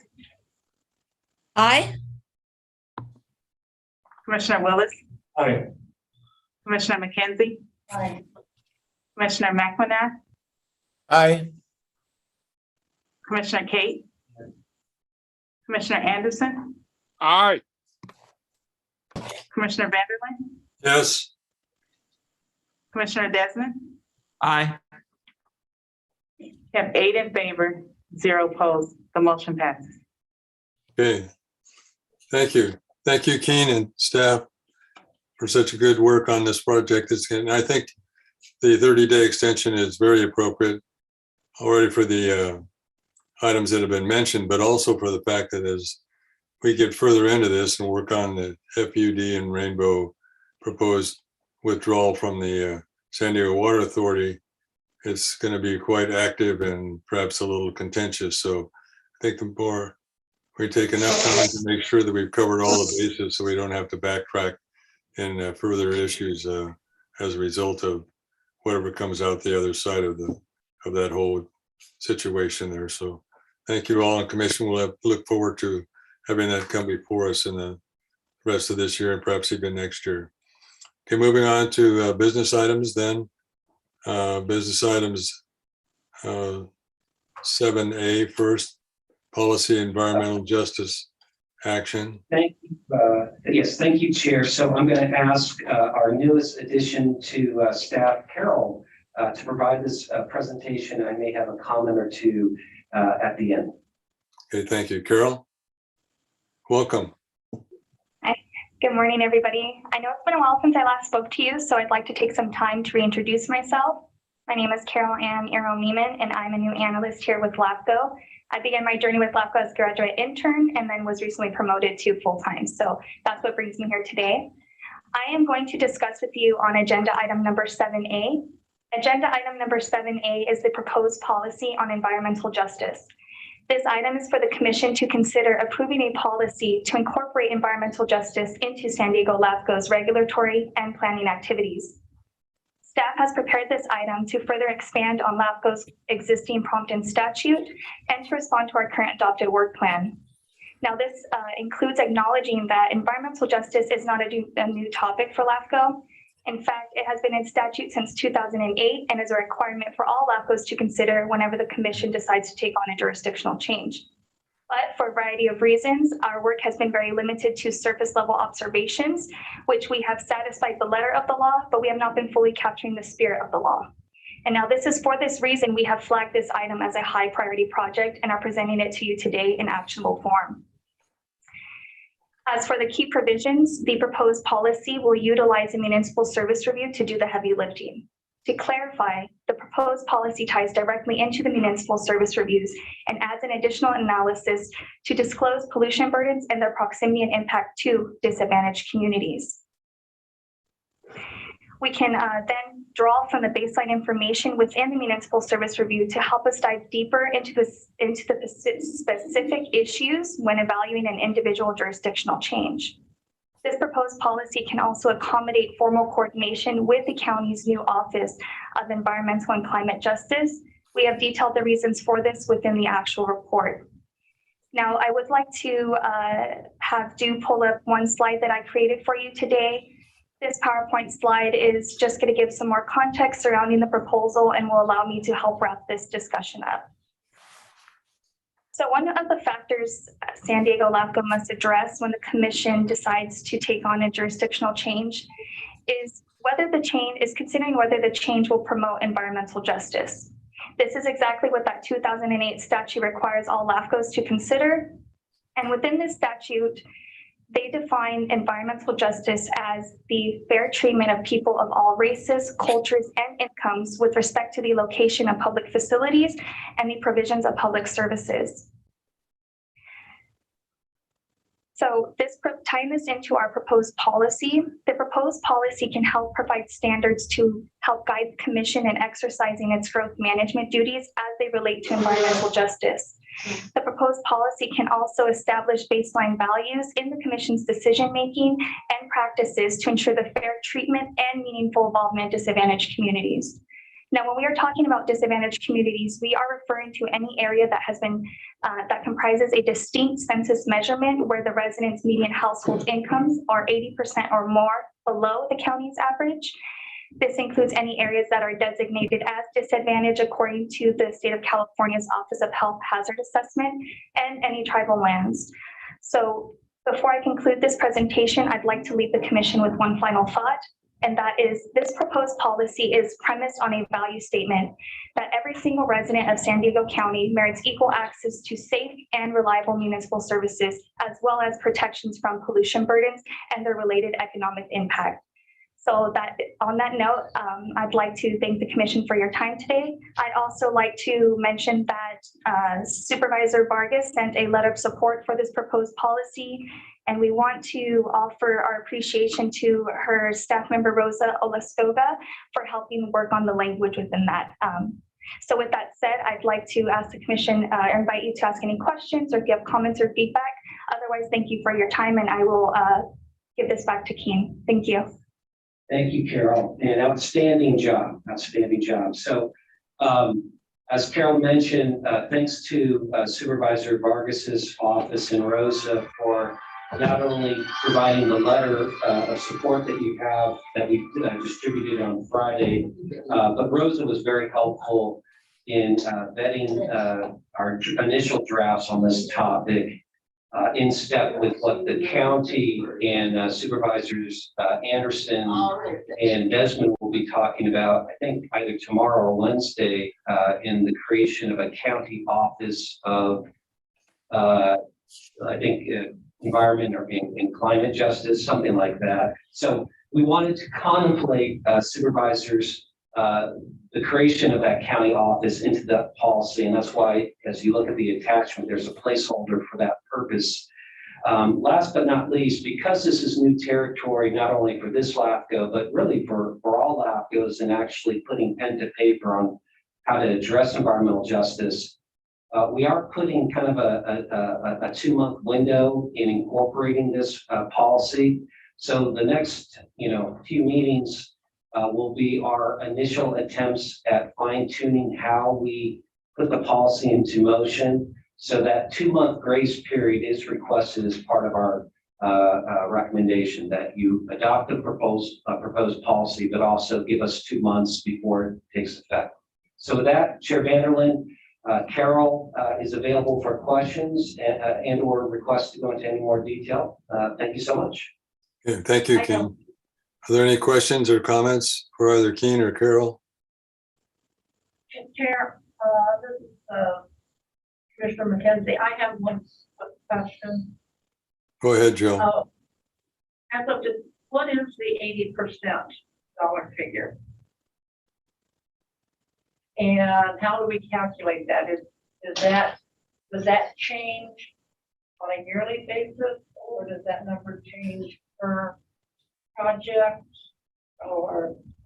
Aye. Commissioner Willis, Aye. Commissioner McKenzie, Aye. Commissioner McNamara, Aye. Commissioner Kate, Commissioner Anderson, Aye. Commissioner Vanderlyn, Yes. Commissioner Desmond. Aye. You have 8 in favor, 0 opposed. The motion passes. Okay. Thank you. Thank you, Keen and staff, for such a good work on this project. And I think the 30-day extension is very appropriate already for the items that have been mentioned, but also for the fact that as we get further into this and work on the FUD and Rainbow proposed withdrawal from the San Diego Water Authority, it's going to be quite active and perhaps a little contentious. So I think the more we take enough time to make sure that we've covered all the bases so we don't have to backtrack in further issues as a result of whatever comes out the other side of that whole situation there. So thank you all, and Commission will look forward to having that come before us in the rest of this year and perhaps even next year. Okay, moving on to business items then. Business items 7A first, policy environmental justice action. Thank you. Yes, thank you, Chair. So I'm going to ask our newest addition to staff, Carol, to provide this presentation. I may have a comment or two at the end. Okay, thank you. Carol, welcome. Hi. Good morning, everybody. I know it's been a while since I last spoke to you, so I'd like to take some time to reintroduce myself. My name is Carol Ann Arrow-Meeman, and I'm a new analyst here with LAFCO. I began my journey with LAFCO as a graduate intern and then was recently promoted to full-time. So that's what brings me here today. I am going to discuss with you on agenda item number 7A. Agenda item number 7A is the proposed policy on environmental justice. This item is for the Commission to consider approving a policy to incorporate environmental justice into San Diego LAFCO's regulatory and planning activities. Staff has prepared this item to further expand on LAFCO's existing prompt-in statute and to respond to our current adopted work plan. Now, this includes acknowledging that environmental justice is not a new topic for LAFCO. In fact, it has been in statute since 2008 and is a requirement for all LAFCOs to consider whenever the Commission decides to take on a jurisdictional change. But for a variety of reasons, our work has been very limited to surface level observations, which we have satisfied the letter of the law, but we have not been fully capturing the spirit of the law. And now this is for this reason we have flagged this item as a high priority project and are presenting it to you today in actionable form. As for the key provisions, the proposed policy will utilize a municipal service review to do the heavy lifting. To clarify, the proposed policy ties directly into the municipal service reviews and adds an additional analysis to disclose pollution burdens and their proximity and impact to disadvantaged communities. We can then draw from the baseline information within the municipal service review to help us dive deeper into the specific issues when evaluating an individual jurisdictional change. This proposed policy can also accommodate formal coordination with the county's new Office of Environmental and Climate Justice. We have detailed the reasons for this within the actual report. Now, I would like to have Dew pull up one slide that I created for you today. This PowerPoint slide is just going to give some more context surrounding the proposal and will allow me to help wrap this discussion up. So one of the factors San Diego LAFCO must address when the commission decides to take on a jurisdictional change is considering whether the change will promote environmental justice. This is exactly what that 2008 statute requires all LAFCOs to consider. And within this statute, they define environmental justice as the fair treatment of people of all races, cultures, and incomes with respect to the location of public facilities and the provisions of public services. So tying this into our proposed policy, the proposed policy can help provide standards to help guide the commission in exercising its growth management duties as they relate to environmental justice. The proposed policy can also establish baseline values in the commission's decision-making and practices to ensure the fair treatment and meaningful involvement of disadvantaged communities. Now, when we are talking about disadvantaged communities, we are referring to any area that has been that comprises a distinct census measurement where the residents' median household incomes are 80% or more below the county's average. This includes any areas that are designated as disadvantaged according to the state of California's Office of Health Hazard Assessment and any tribal lands. So before I conclude this presentation, I'd like to leave the commission with one final thought. And that is, this proposed policy is premised on a value statement that every single resident of San Diego County merits equal access to safe and reliable municipal services, as well as protections from pollution burdens and their related economic impact. So on that note, I'd like to thank the commission for your time today. I'd also like to mention that Supervisor Vargas sent a letter of support for this proposed policy, and we want to offer our appreciation to her staff member, Rosa Olaskoga, for helping work on the language within that. So with that said, I'd like to ask the commission, or invite you to ask any questions or if you have comments or feedback. Otherwise, thank you for your time, and I will give this back to Keen. Thank you. Thank you, Carol. An outstanding job, outstanding job. So as Carol mentioned, thanks to Supervisor Vargas's office and Rosa for not only providing the letter of support that you have that we distributed on Friday, but Rosa was very helpful in vetting our initial drafts on this topic in step with what the county and Supervisors Anderson and Desmond will be talking about, I think either tomorrow or Wednesday, in the creation of a county office of, I think, environment or in climate justice, something like that. So we wanted to contemplate supervisors, the creation of that county office into that policy. And that's why, as you look at the attachment, there's a placeholder for that purpose. Last but not least, because this is new territory, not only for this LAFCO, but really for all LAFCOs, and actually putting pen to paper on how to address environmental justice, we are putting kind of a 2-month window in incorporating this policy. So the next, few meetings will be our initial attempts at fine tuning how we put the policy into motion. So that 2-month grace period is requested as part of our recommendation that you adopt the proposed policy, but also give us 2 months before it takes effect. So with that, Chair Vanderlyn, Carol is available for questions and or requests to go into any more detail. Thank you so much. Okay, thank you, Keen. Are there any questions or comments for either Keen or Carol? Chair, this is Commissioner McKenzie. I have one question. Go ahead, Joe. As of just, what is the 80% dollar figure? And how do we calculate that? Does that change on a yearly basis, or does that number change per project?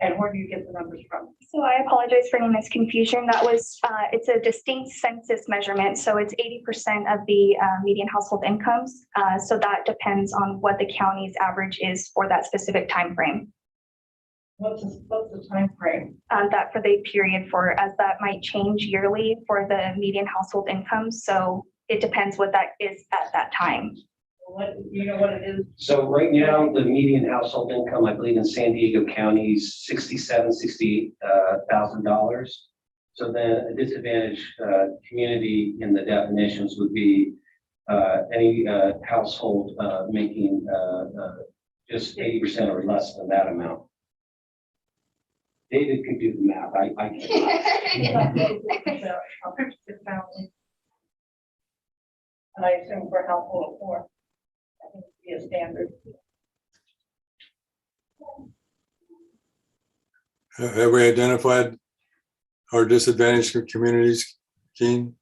And where do you get the numbers from? So I apologize for any misconfusion. That was, it's a distinct census measurement. So it's 80% of the median household incomes. So that depends on what the county's average is for that specific time frame. What's the time frame? That for the period for, as that might change yearly for the median household income. So it depends what that is at that time. What, you know what it is? So right now, the median household income, I believe in San Diego County is $68,000. So then a disadvantaged community in the definitions would be any household making just 80% or less than that amount. David can do the math. I can't. And I assume for household of four. I think it'd be a standard. Have we identified our disadvantaged communities, Keen?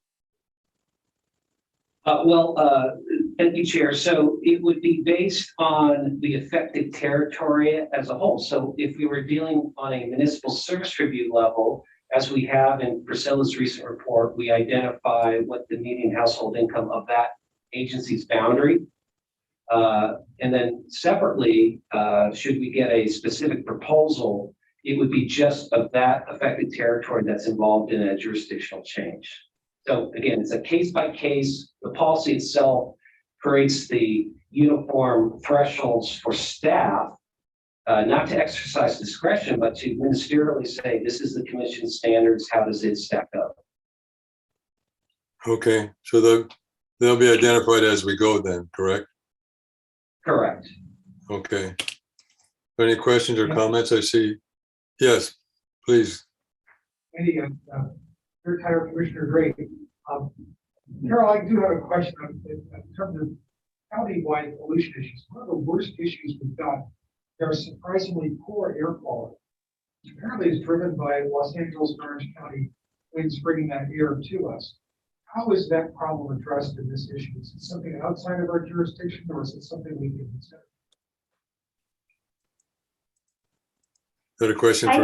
Thank you, Chair. So it would be based on the affected territory as a whole. So if we were dealing on a municipal service review level, as we have in Priscilla's recent report, we identify what the median household income of that agency's boundary. And then separately, should we get a specific proposal, it would be just of that affected territory that's involved in a jurisdictional change. So again, it's a case by case. The policy itself creates the uniform thresholds for staff, not to exercise discretion, but to ministerially say, this is the commission standards, how does it stack up? Okay, so they'll be identified as we go then, correct? Correct. Okay. Any questions or comments? I see. Yes, please. Hey, retired Commissioner Gray. Carol, I do have a question in terms of county-wide pollution issues. One of the worst issues we've got, there are surprisingly poor air quality. Apparently is driven by Los Angeles and Orange County winds bringing that air to us. How is that problem addressed in this issue? Is it something outside of our jurisdiction, or is it something we can consider? Is that a question for?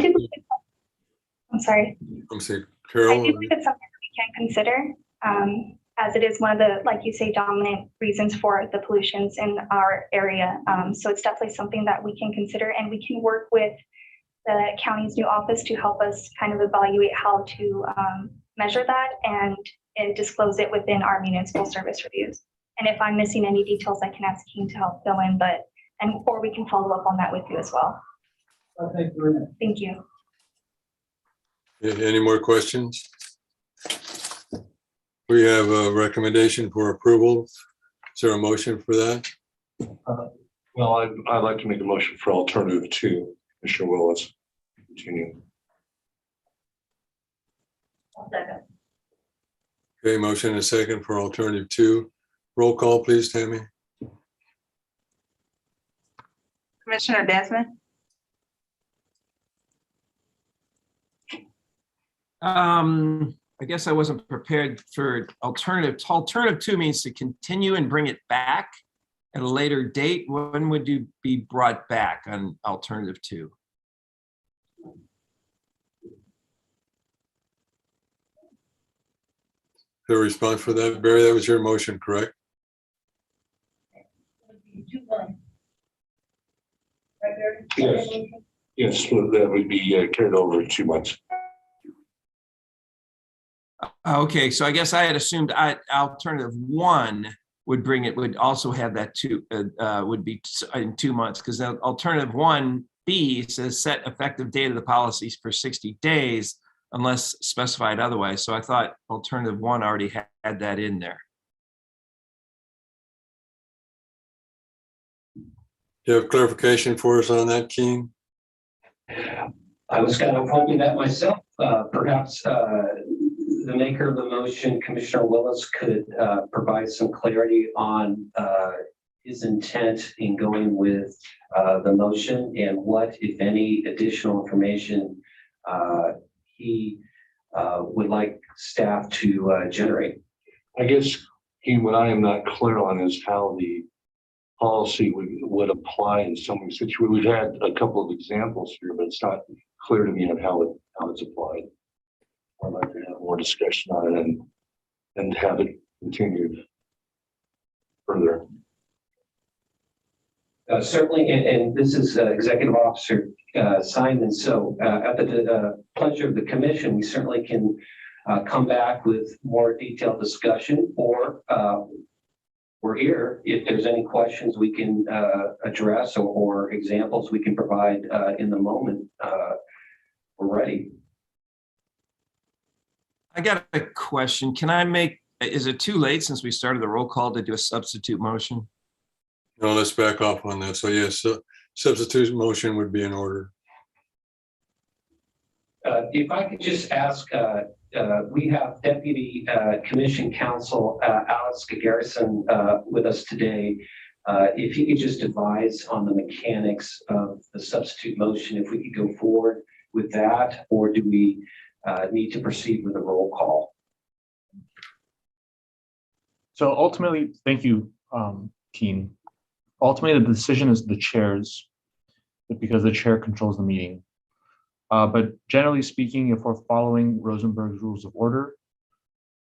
I'm sorry. I'm saying, I Carol. do think it's something that we can consider, as it is one of the, like you say, dominant reasons for the pollutions in our area. So it's definitely something that we can consider, and we can work with the county's new office to help us kind of evaluate how to measure that and disclose it within our municipal service reviews. And if I'm missing any details, I can ask Keen to help fill in, or we can follow up on that with you as well. Thank you very much. Thank you. Any more questions? We have a recommendation for approval. Is there a motion for that? Well, I'd like to make a motion for alternative 2, Commissioner Willis. Continue. Okay, motion and a second for alternative 2. Roll call, please, Tammy. Commissioner Desmond, I guess I wasn't prepared for alternative. Alternative 2 means to continue and bring it back at a later date. When would you be brought back on alternative 2? The response for that, Barry, that was your motion, correct? Yes. Yes, so that would be carried over 2 months. Okay, so I guess I had assumed alternative 1 would also have that would be in 2 months, because alternative 1B says set effective date of the policies for 60 days unless specified otherwise. So I thought alternative 1 already had that in there. Do you have clarification for us on that, Keen? I was kind of hoping that myself. Perhaps the maker of the motion, Commissioner Willis, could provide some clarity on his intent in going with the motion and what, if any, additional information he would like staff to generate. I guess what I am not clear on is how the policy would apply in some situation. We've had a couple of examples here, but it's not clear to me of how it's applied. I'd like to have more discussion on it and have it continued further. Certainly, and this is Executive Officer Simon. So at the pleasure of the commission, we certainly can come back with more detailed discussion, or we're here. If there's any questions we can address, or examples we can provide in the moment, we're ready. I got a question. Can I make, is it too late since we started the roll call to do a substitute motion? No, let's back off on that. So yes, substitute motion would be in order. If I could just ask, we have Deputy Commission Counsel Alex Garrison with us today. If he could just advise on the mechanics of the substitute motion, if we could go forward with that, or do we need to proceed with a roll call? So ultimately, thank you, Keen. Ultimately, the decision is the chair's, because the chair controls the meeting. But generally speaking, if we're following Rosenberg's rules of order,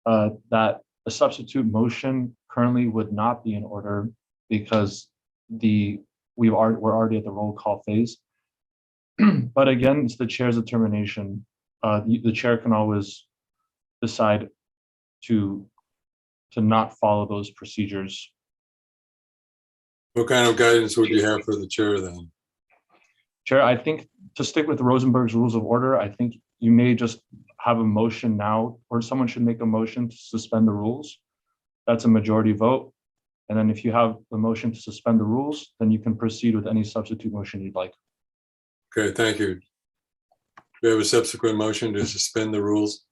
that a substitute motion currently would not be in order because we're already at the roll call phase. But again, it's the chair's determination. The chair can always decide to not follow those procedures. What kind of guidance would you have for the chair then? Chair, I think to stick with Rosenberg's rules of order, I think you may just have a motion now, or someone should make a motion to suspend the rules. That's a majority vote. And then if you have the motion to suspend the rules, then you can proceed with any substitute motion you'd like. Okay, thank you. Do we have a subsequent motion to suspend the rules?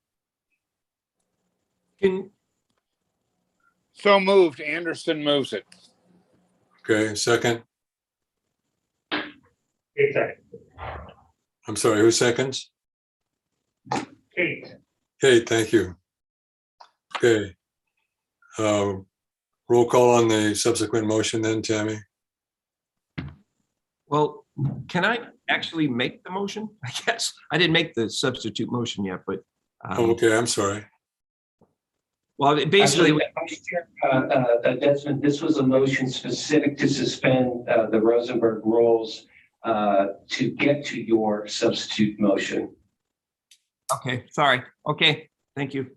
So moved. Anderson moves it. Okay, second. Exactly. I'm sorry, who seconds? Kate. Kate, thank you. Okay. Roll call on the subsequent motion then, Tammy. Well, can I actually make the motion? I guess I didn't make the substitute motion yet, but. Okay, I'm sorry. Well, basically. Desmond, this was a motion specific to suspend the Rosenberg rules to get to your substitute motion. Okay, sorry. Okay, thank you.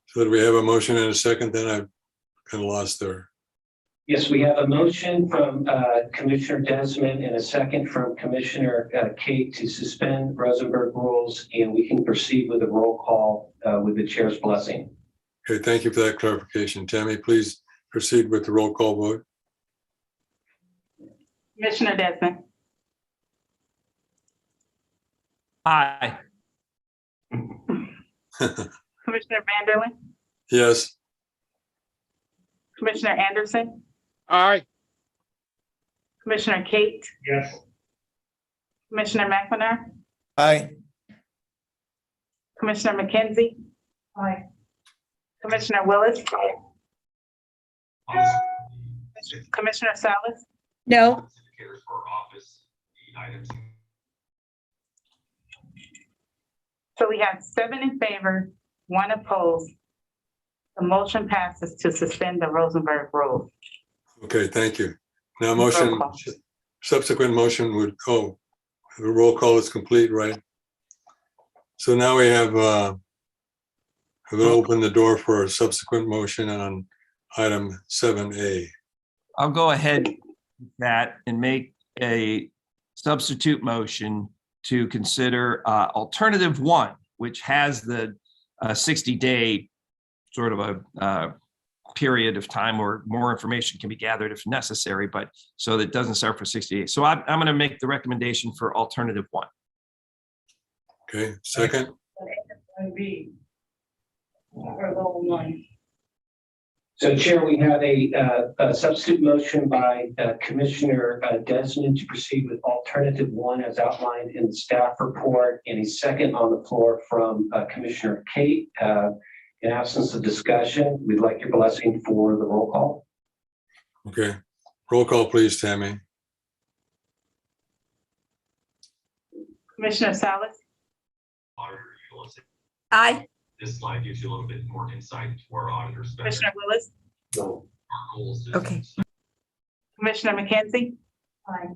So do we have a motion and a second? Then I've kind of lost there. Yes, we have a motion from Commissioner Desmond and a second from Commissioner Kate to suspend Rosenberg rules, and we can proceed with a roll call with the chair's blessing. Okay, thank you for that clarification. Tammy, please proceed with the roll call vote. Commissioner Desmond. Aye. Commissioner Vanderlyn. Yes. Commissioner Anderson. Aye. Commissioner Kate. Yes. Commissioner McNamara. Aye. Commissioner McKenzie. Aye. Commissioner Willis. Commissioner Salas. No. So we have 7 in favor, 1 opposed. The motion passes to suspend the Rosenberg rules. Okay, thank you. Now subsequent motion would, the roll call is complete, right? So now we have, we'll open the door for a subsequent motion on item 7A. I'll go ahead with that and make a substitute motion to consider alternative 1, which has the 60-day sort of a period of time where more information can be gathered if necessary, but so that it doesn't start for 60 days. So I'm going to make the recommendation for alternative 1. Okay, second. So Chair, we have a substitute motion by Commissioner Desmond to proceed with alternative 1 as outlined in the staff report, and a second on the floor from Commissioner Kate. In absence of discussion, we'd like your blessing for the roll call. Okay, roll call, please, Tammy. Commissioner Salas, Auditor utilization. Aye. This slide gives you a little bit more insight to our auditor spend. Commissioner Willis, So our goals is. Okay. Commissioner McKenzie. Aye.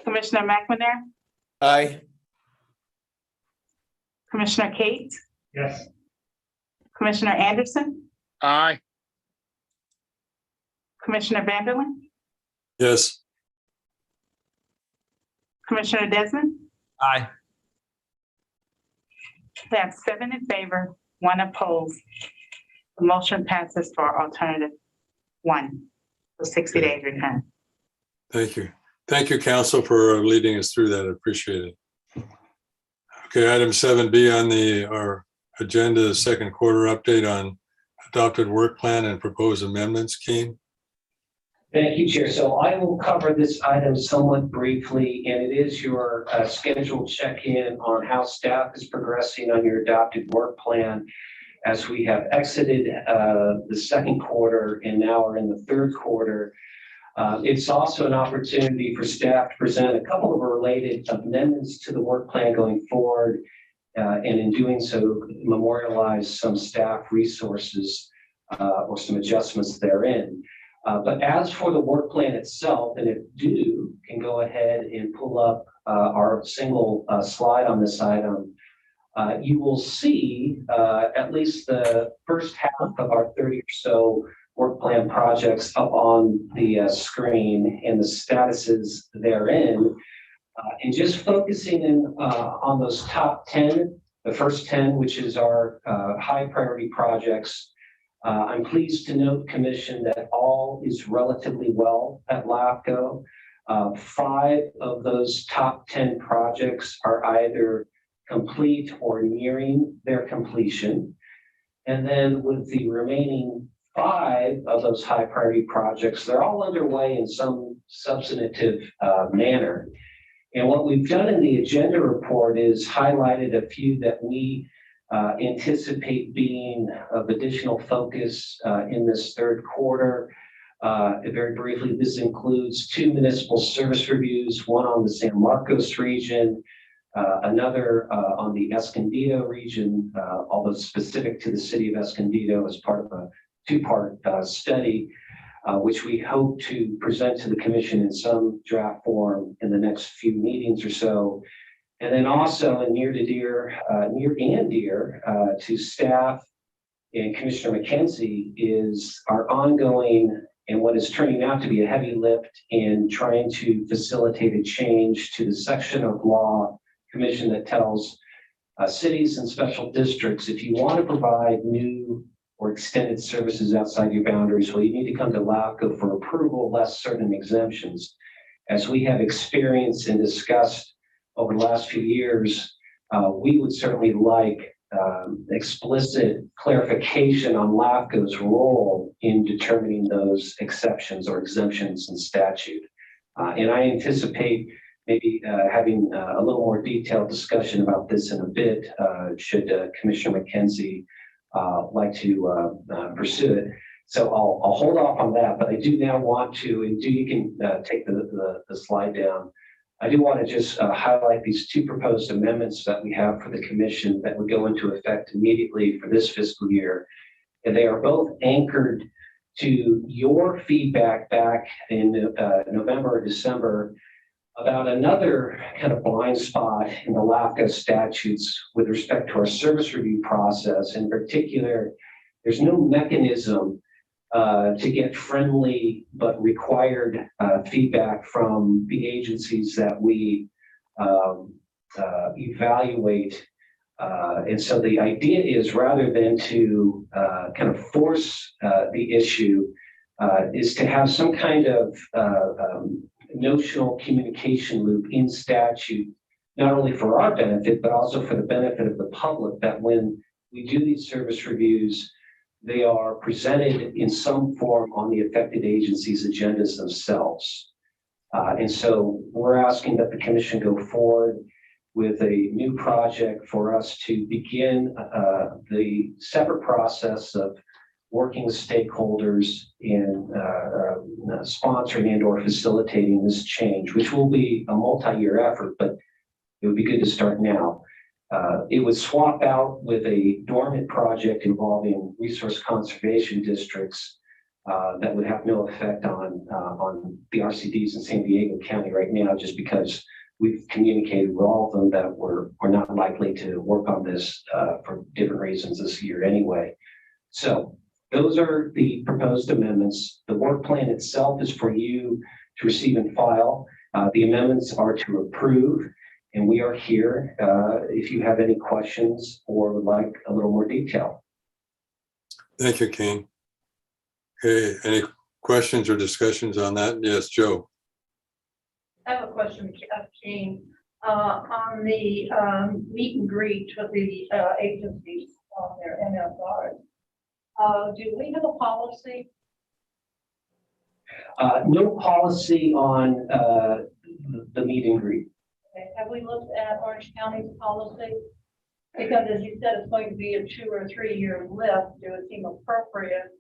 Commissioner McNamara, Aye. Commissioner Kate, Yes. Commissioner Anderson, Aye. Commissioner Vanderlin, Yes, Commissioner Desmond. Aye. We have 7 in favor, 1 opposed. The motion passes for alternative 1 for 60 days return. thank you. Thank you, council, for leading us through that. I appreciate it. Okay, item 7B on our agenda, second quarter update on adopted work plan and proposed amendments. Keen? Thank you, Chair. So I will cover this item somewhat briefly, and it is your scheduled check-in on how staff is progressing on your adopted work plan as we have exited the second quarter and now are in the third quarter. It's also an opportunity for staff to present a couple of related amendments to the work plan going forward, and in doing so, memorialize some staff resources or some adjustments therein. But as for the work plan itself, and if due, can go ahead and pull up our single slide on this item, you will see at least the first half of our 30 or so work plan projects up on the screen and the statuses therein. And just focusing in on those top 10, the first 10, which is our high priority projects. I'm pleased to note, Commission, that all is relatively well at LAFCO. 5 of those top 10 projects are either complete or nearing their completion. And then with the remaining 5 of those high priority projects, they're all underway in some substantive manner. And what we've done in the agenda report is highlighted a few that we anticipate being of additional focus in this third quarter. Very briefly, this includes 2 municipal service reviews, one on the San Marcos region, another on the Escondido region, although specific to the city of Escondido as part of a 2-part study, which we hope to present to the commission in some draft form in the next few meetings or so. And then also near and dear to staff and Commissioner McKenzie is our ongoing and what is turning out to be a heavy lift in trying to facilitate a change to the section of law, Commission, that tells cities and special districts, if you want to provide new or extended services outside your boundaries, well, you need to come to LAFCO for approval, less certain exemptions. As we have experienced and discussed over the last few years, we would certainly like explicit clarification on LAFCO's role in determining those exceptions or exemptions in statute. And I anticipate maybe having a little more detailed discussion about this in a bit, should Commissioner McKenzie like to pursue it. So I'll hold off on that, but I do now want to, and you can take the slide down. I do want to just highlight these 2 proposed amendments that we have for the commission that would go into effect immediately for this fiscal year. And they are both anchored to your feedback back in November or December about another kind of blind spot in the LAFCO statutes with respect to our service review process. In particular, there's no mechanism to get friendly but required feedback from the agencies that we evaluate. And so the idea is, rather than to kind of force the issue, is to have some kind of notional communication loop in statute, not only for our benefit, but also for the benefit of the public, that when we do these service reviews, they are presented in some form on the affected agency's agendas themselves. And so we're asking that the commission go forward with a new project for us to begin the separate process of working with stakeholders in sponsoring and or facilitating this change, which will be a multi-year effort, but it would be good to start now. It would swap out with a dormant project involving resource conservation districts that would have no effect on the RCDs in San Diego County right now, just because we've communicated with all of them that we're not likely to work on this for different reasons this year anyway. So those are the proposed amendments. The work plan itself is for you to receive and file. The amendments are to approve, and we are here if you have any questions or would like a little more detail. Thank you, Kane. Okay, any questions or discussions on that? Yes, Joe. I have a question, Jane. On the meet and greet with the agencies on their MSRs. Do we have a policy? No policy on the meet and greet. Okay. Have we looked at Orange County's policy? Because as you said, it's going to be a 2 or 3 year lift. Do it seem appropriate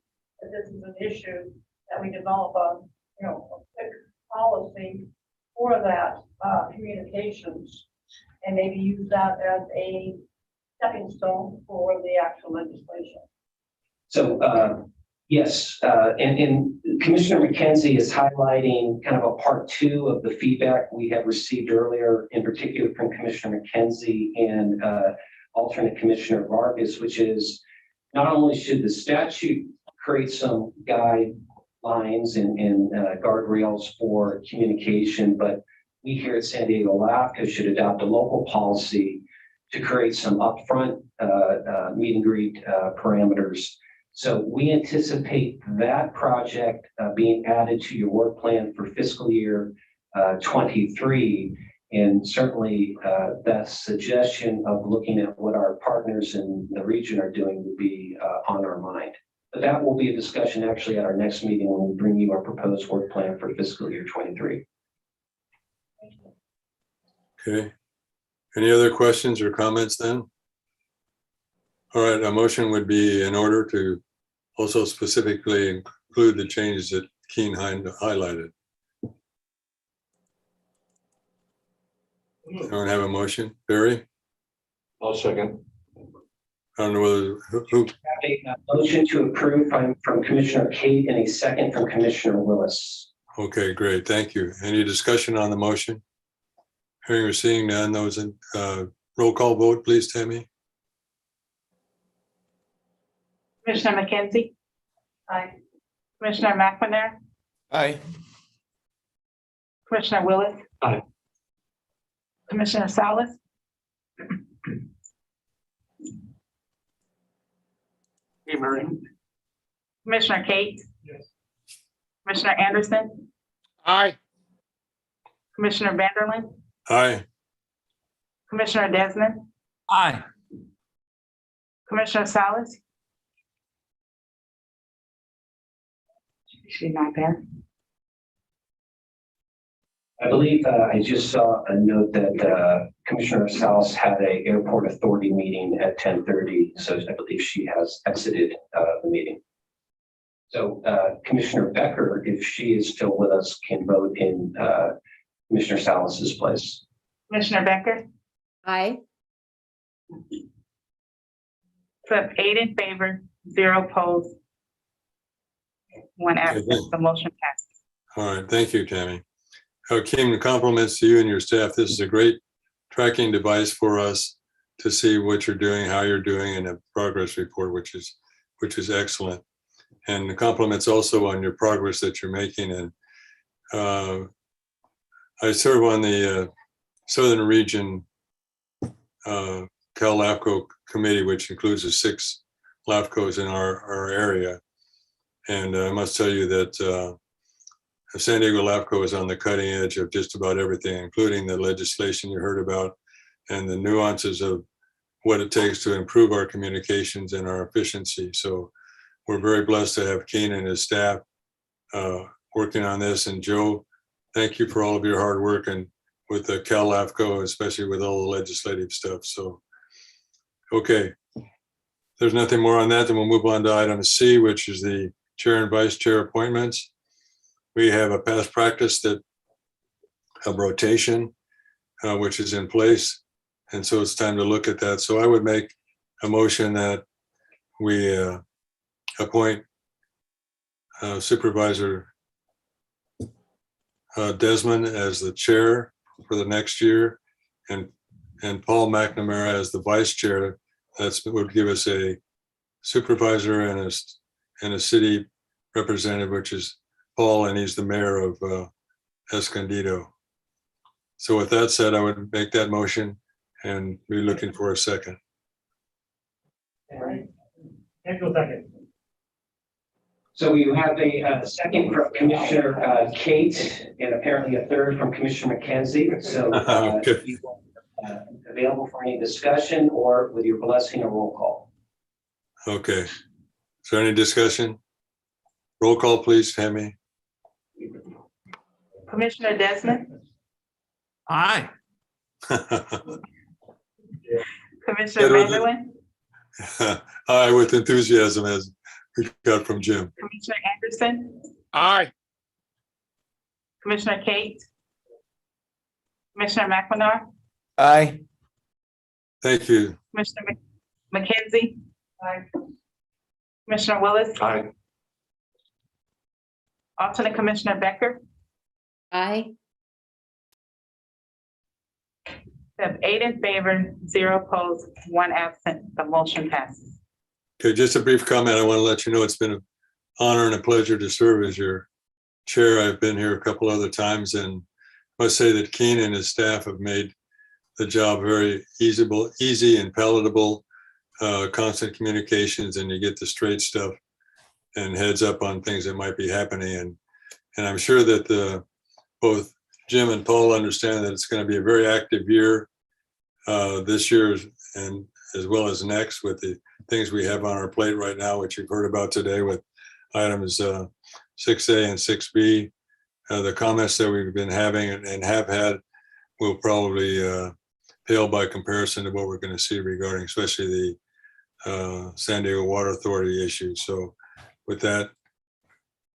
that this is an issue that we develop a quick policy for that communications and maybe use that as a stepping stone for the actual legislation? So yes, and Commissioner McKenzie is highlighting kind of a part 2 of the feedback we have received earlier, in particular from Commissioner McKenzie and alternate Commissioner Vargas, which is not only should the statute create some guidelines and guardrails for communication, but we here at San Diego LAFCO should adopt a local policy to create some upfront meet and greet parameters. So we anticipate that project being added to your work plan for fiscal year 23. And certainly that suggestion of looking at what our partners in the region are doing would be on our mind. But that will be a discussion actually at our next meeting when we bring you our proposed work plan for fiscal year 23. Okay. Any other questions or comments then? All right, a motion would be in order to also specifically include the changes that Keen highlighted. I don't have a motion. Barry? I'll second. I don't know whether who. A motion to approve from Commissioner Kate and a second from Commissioner Willis. Okay, great. Thank you. Any discussion on the motion? Hearing or seeing none, those in roll call vote, please, Tammy. Commissioner McKenzie, Aye. Commissioner McNamara, Aye. Commissioner Willis. Aye. Commissioner Salas. Hey, Mary. Commissioner Kate. Yes. Commissioner Anderson, Aye. Commissioner Vanderlin, Aye. Commissioner Desmond, Aye. Commissioner Salas. She's not there. I believe I just saw a note that Commissioner Salas had a airport authority meeting at 10:30, so I believe she has exited the meeting. So Commissioner Becker, if she is still with us, can vote in Commissioner Salas's place. Commissioner Becker, Aye. so 8 in favor, 0 opposed, 1 absent. The motion passes. All right, thank you, Tammy. Kim, compliments to you and your staff. This is a great tracking device for us to see what you're doing, how you're doing, and a progress report, which is excellent. And the compliments also on your progress that you're making. And I serve on the Southern Region Cal LAFCO committee, which includes the 6 LAFCOs in our area. And I must tell you that San Diego LAFCO is on the cutting edge of just about everything, including the legislation you heard about and the nuances of what it takes to improve our communications and our efficiency. So we're very blessed to have Keen and his staff working on this. And Joe, thank you for all of your hard work and with the Cal LAFCO, especially with all the legislative stuff. So, okay. there's nothing more on that, then we'll move on to item C, which is the chair and vice chair appointments. We have a past practice that of rotation, which is in place. And so it's time to look at that. So I would make a motion that we appoint Supervisor Desmond as the chair for the next year, and Paul McNamara as the vice chair. That's would give us a supervisor and a city representative, which is Paul, and he's the mayor of Escondido. So with that said, I would make that motion and be looking for a second. Andrew, second. So we have a second from Commissioner Kate, and apparently a third from Commissioner McKenzie. So Okay. you are available for any discussion, or with your blessing, a roll call. Okay. Is there any discussion? Roll call, please, Tammy. Commissioner Desmond, Aye. Commissioner Vanderlin, Aye, with enthusiasm, as we got from Jim. Commissioner Anderson, Aye. Commissioner Kate, Commissioner McLeod, Aye. Thank you. Commissioner McKenzie, Commissioner Willis, Aye. alternate Commissioner Becker. Aye. We have 8 in favor, 0 opposed, 1 absent. The motion passes. Okay, just a brief comment. I want to let you know it's been an honor and a pleasure to serve as your chair. I've been here a couple other times, and I must say that Keen and his staff have made the job very easy and palatable, constant communications, and you get the straight stuff and heads up on things that might be happening. And I'm sure that both Jim and Paul understand that it's going to be a very active year this year, and as well as next, with the things we have on our plate right now, which you've heard about today with items 6A and 6B. The comments that we've been having and have had will probably pale by comparison to what we're going to see regarding especially the San Diego Water Authority issue. So with that,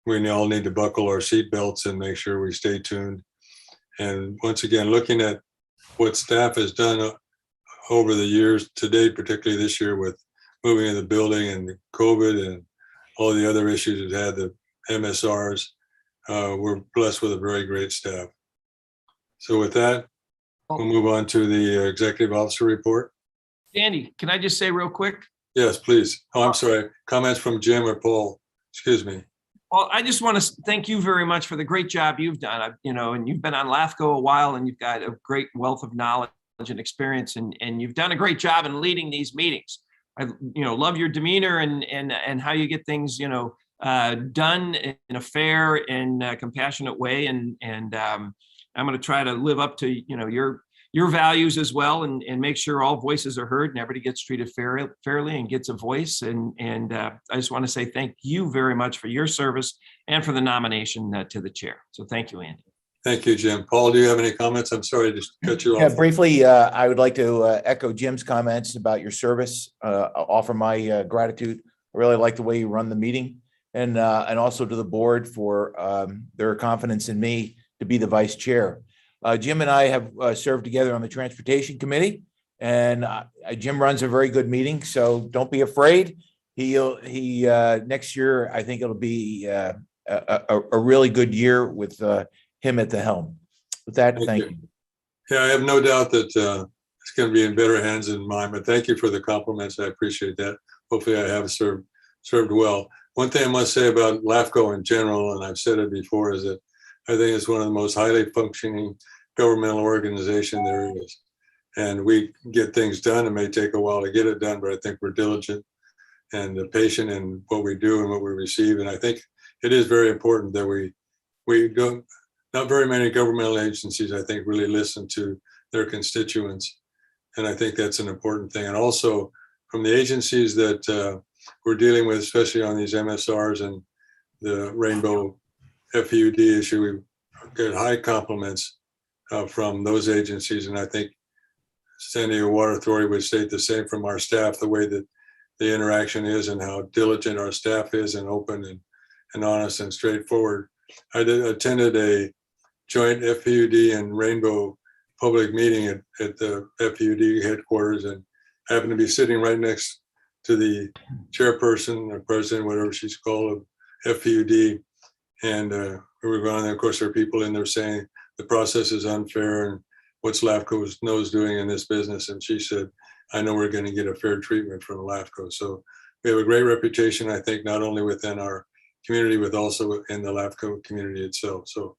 we all need to buckle our seatbelts and make sure we stay tuned. And once again, looking at what staff has done over the years to date, particularly this year with moving in the building and the COVID and all the other issues we've had, the MSRs, we're blessed with a very great staff. So with that, we'll move on to the executive officer report. Andy, can I just say real quick? Yes, please. Oh, I'm sorry. Comments from Jim or Paul? Excuse me. Well, I just want to thank you very much for the great job you've done. And you've been on LAFCO a while, and you've got a great wealth of knowledge and experience, and you've done a great job in leading these meetings. I love your demeanor and how you get things done in a fair and compassionate way, and I'm going to try to live up to your values as well, and make sure all voices are heard and everybody gets treated fairly and gets a voice. And I just want to say thank you very much for your service and for the nomination to the chair. So thank you, Andy. Thank you, Jim. Paul, do you have any comments? I'm sorry to cut you Yeah, off. briefly, I would like to echo Jim's comments about your service, offer my gratitude. I really like the way you run the meeting, and also to the board for their confidence in me to be the vice chair. Jim and I have served together on the Transportation Committee, and Jim runs a very good meeting, so don't be afraid. He next year, I think it'll be a really good year with him at the helm. With that, thank you. Yeah, I have no doubt that it's going to be in better hands than mine, but thank you for the compliments. I appreciate that. Hopefully I have served well. One thing I must say about LAFCO in general, and I've said it before, is that I think it's one of the most highly functioning governmental organization there is. And we get things done. It may take a while to get it done, but I think we're diligent and patient in what we do and what we receive. And I think it is very important that we don't, not very many governmental agencies, I think, really listen to their constituents. And I think that's an important thing. And also from the agencies that we're dealing with, especially on these MSRs and the Rainbow FUD issue, we get high compliments from those agencies. And I think San Diego Water Authority would state the same from our staff, the way that the interaction is and how diligent our staff is and open and honest and straightforward. I attended a joint FPUD and Rainbow public meeting at the FPUD headquarters, and happened to be sitting right next to the chairperson or president, whatever she's called, of FPUD. And we were going, and of course, there are people in there saying the process is unfair and what's LAFCO's nose doing in this business. And she said, I know we're going to get a fair treatment from LAFCO. So we have a great reputation, I think, not only within our community, but also in the LAFCO community itself. So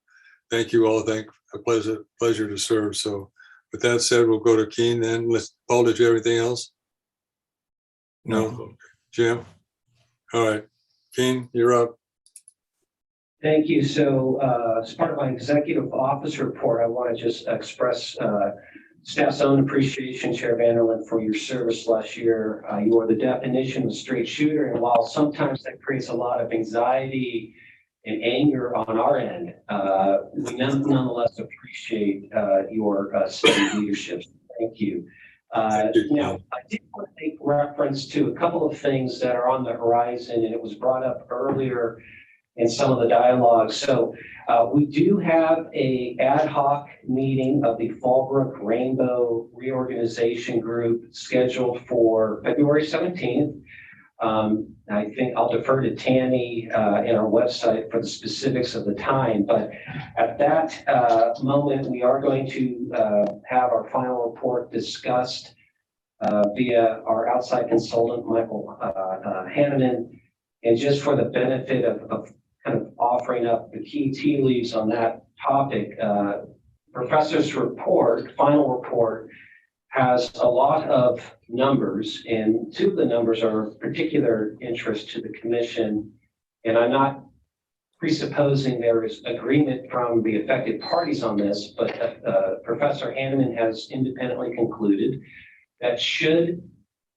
thank you all. A pleasure to serve. So with that said, we'll go to Keen then. Paul, did you have anything else? No? Jim? All right. Keen, you're up. Thank you. So as part of my executive office report, I want to just express staff's own appreciation, Chair Vanderlyn, for your service last year. You are the definition of a straight shooter, and while sometimes that creates a lot of anxiety and anger on our end, we nonetheless appreciate your steady leadership. Thank you. Now, I did want to make reference to a couple of things that are on the horizon, and it was brought up earlier in some of the dialogue. So we do have a ad hoc meeting of the Fallbrook Rainbow Reorganization Group scheduled for February 17th. I think I'll defer to Tammy in our website for the specifics of the time, but at that moment, we are going to have our final report discussed via our outside consultant, Michael Hanneman. And just for the benefit of kind of offering up the key tea leaves on that topic, Professor's report, final report, has a lot of numbers, and two of the numbers are of particular interest to the commission. And I'm not presupposing there is agreement from the affected parties on this, but Professor Hanneman has independently concluded that should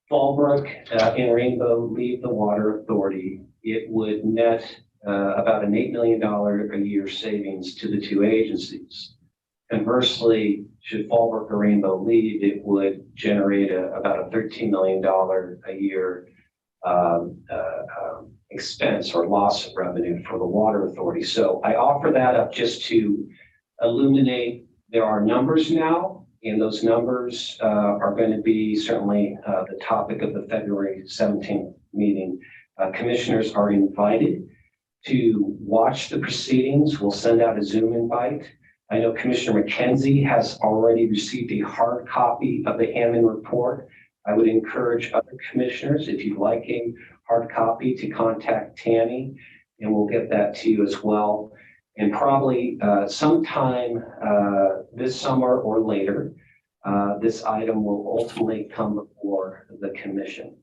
Fallbrook and Rainbow leave the water authority, it would net about an $8 million a year savings to the two agencies. Conversely, should Fallbrook or Rainbow leave, it would generate about a $13 million a year expense or loss of revenue for the water authority. So I offer that up just to illuminate there are numbers now, and those numbers are going to be certainly the topic of the February 17th meeting. Commissioners are invited to watch the proceedings. We'll send out a Zoom invite. I know Commissioner McKenzie has already received a hard copy of the Hanneman report. I would encourage other commissioners, if you'd like a hard copy, to contact Tammy, and we'll get that to you as well. And probably sometime this summer or later, this item will ultimately come before the commission.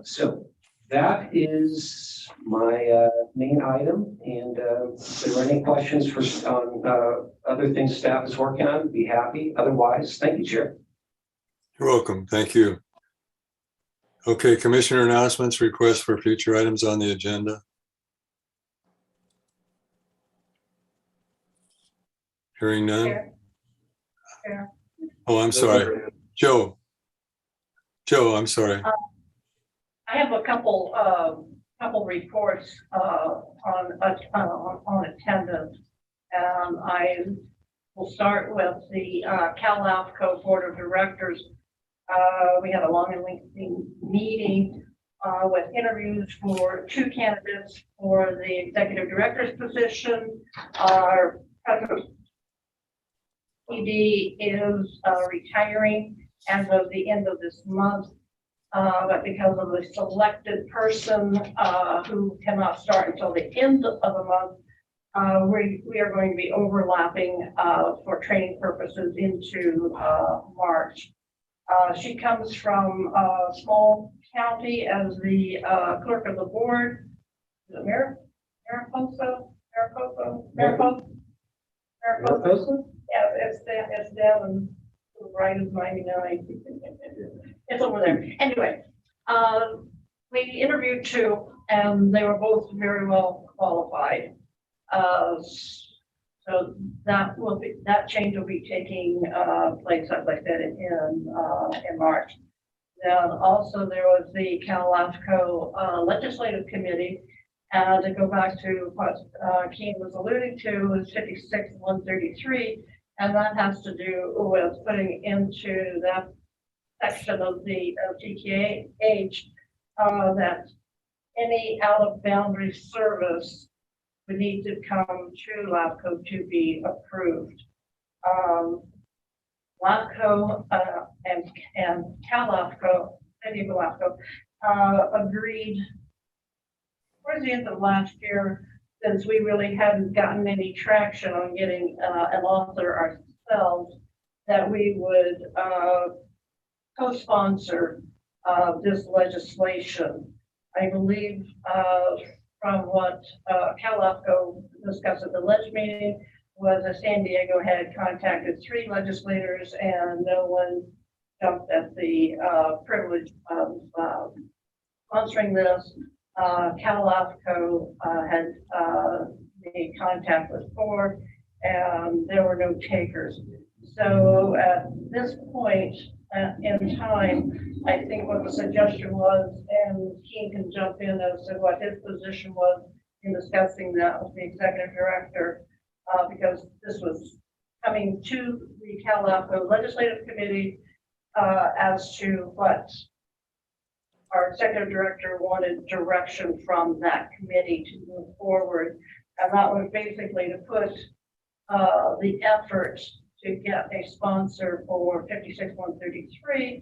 So that is my main item. And if there are any questions on other things staff is working on, I'd be happy. Otherwise, thank you, Chair. You're welcome. Thank you. Okay, Commissioner announcements, requests for future items on the agenda. Hearing none. Chair. Oh, I'm sorry. Joe, I'm sorry. I have a couple reports on attendance. I will start with the LAFCO Board of Directors. We had a long and lengthy meeting with interviews for two candidates for the executive director's position. Our president ED is retiring as of the end of this month. But because of the selected person who cannot start until the end of the month, we are going to be overlapping for training purposes into March. She comes from a small county as the clerk of the board. Is it Mariposa? Yeah, it's down right as 99. It's over there. Anyway, we interviewed two, and they were both very well qualified. So that change will be taking place, as I said, in March. Then also there was the LAFCO Legislative Committee. And to go back to what Keene was alluding to was 56-133, and that has to do with putting into that section of the TKH that any out of boundary service would need to come to LAFCO to be approved. LAFCO and LAFCO, City of LAFCO, agreed towards the end of last year, since we really hadn't gotten any traction on getting an author ourselves, that we would co-sponsor this legislation. I believe from what LAFCO discussed at the ledge meeting was that San Diego had contacted 3 legislators and no one jumped at the privilege of sponsoring this. LAFCO had made contact with 4 and there were no takers. So at this point in time, I think what the suggestion was, and Keene can jump in as to what his position was in discussing that with the executive director, because this was coming to the LAFCO Legislative Committee as to what our executive director wanted direction from that committee to move forward. And that was basically to put the effort to get a sponsor for 56-133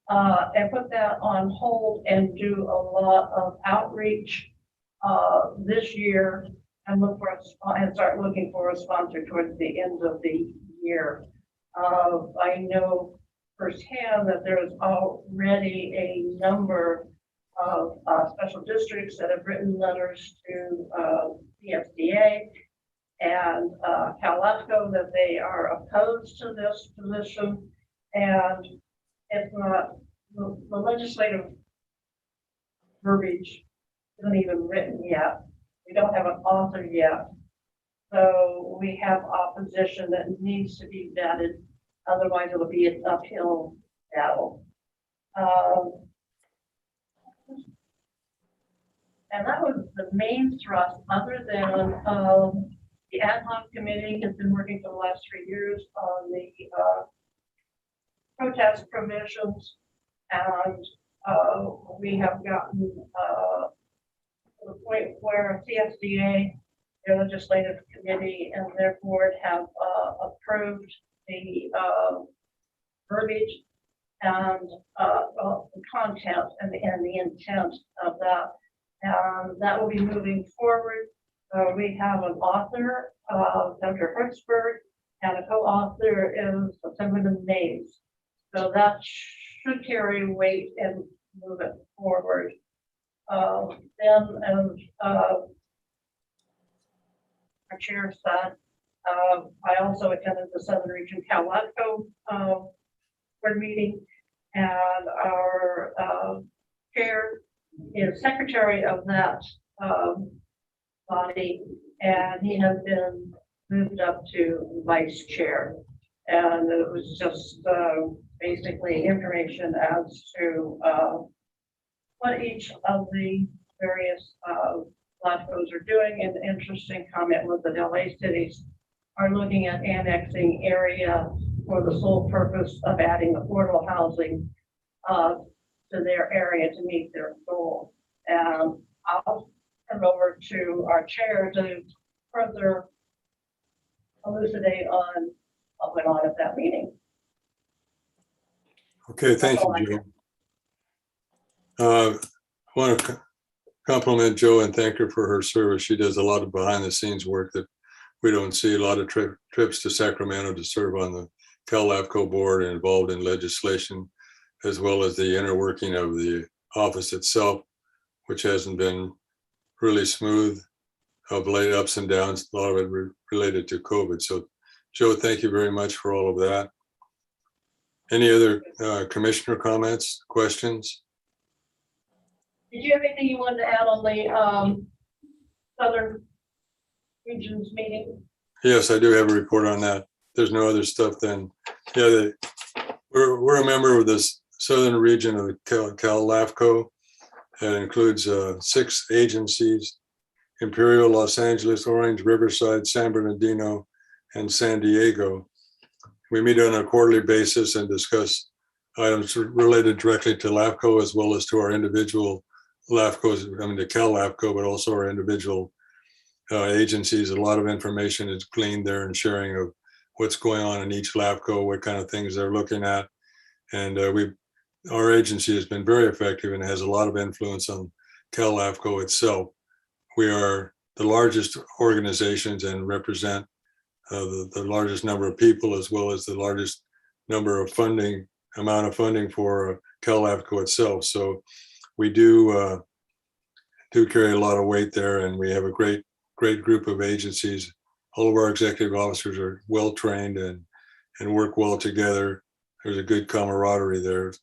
and put that on hold and do a lot of outreach this year and look for and start looking for a sponsor towards the end of the year. I know firsthand that there is already a number of special districts that have written letters to the FDA and LAFCO that they are opposed to this position, and it's not the legislative verbiage isn't even written yet. We don't have an author yet, so we have opposition that needs to be vetted. Otherwise, it'll be an uphill battle. And that was the main thrust, other than the ad hoc committee has been working for the last 3 years on the protest provisions. And we have gotten to the point where CSDA, their legislative committee, and their board have approved the verbiage and the content and the intent of that. And that will be moving forward. We have an author, Dr. Hertzberg, and a co-author is Assemblyman Mays. So that should carry weight and move it forward. Then, as our chair said, I also attended the Southern Region LAFCO board meeting, and our chair is secretary of that body, and he has been moved up to vice chair. And it was just basically information as to what each of the various LAFCOs are doing. And the interesting comment was that LA cities are looking at annexing area for the sole purpose of adding affordable housing to their area to meet their goal. And I'll turn over to our chair to further elucidate on what went on at that meeting. Okay, thank you, Joe. I want to compliment Joe and thank her for her service. She does a lot of behind the scenes work that we don't see. A lot of trips to Sacramento to serve on the LAFCO board and involved in legislation, as well as the inner working of the office itself, which hasn't been really smooth, of late, ups and downs, a lot of it related to COVID. So Joe, thank you very much for all of that. Any other commissioner comments, questions? Did you have anything you wanted to add on the Southern Regions meeting? Yes, I do have a report on that. There's no other stuff then. Yeah, we're a member of this southern region of the Cal LAFCO. It includes 6 agencies: Imperial, Los Angeles, Orange, Riverside, San Bernardino, and San Diego. We meet on a quarterly basis and discuss items related directly to LAFCO as well as to our individual LAFCOs, I mean, the Cal LAFCO, but also our individual agencies. A lot of information is gleaned there and sharing of what's going on in each LAFCO, what kind of things they're looking at. And our agency has been very effective and has a lot of influence on Cal LAFCO itself. We are the largest organizations and represent the largest number of people, as well as the largest number of amount of funding for Cal LAFCO itself. So we do carry a lot of weight there, and we have a great group of agencies. All of our executive officers are well trained and work well together. There's a good camaraderie there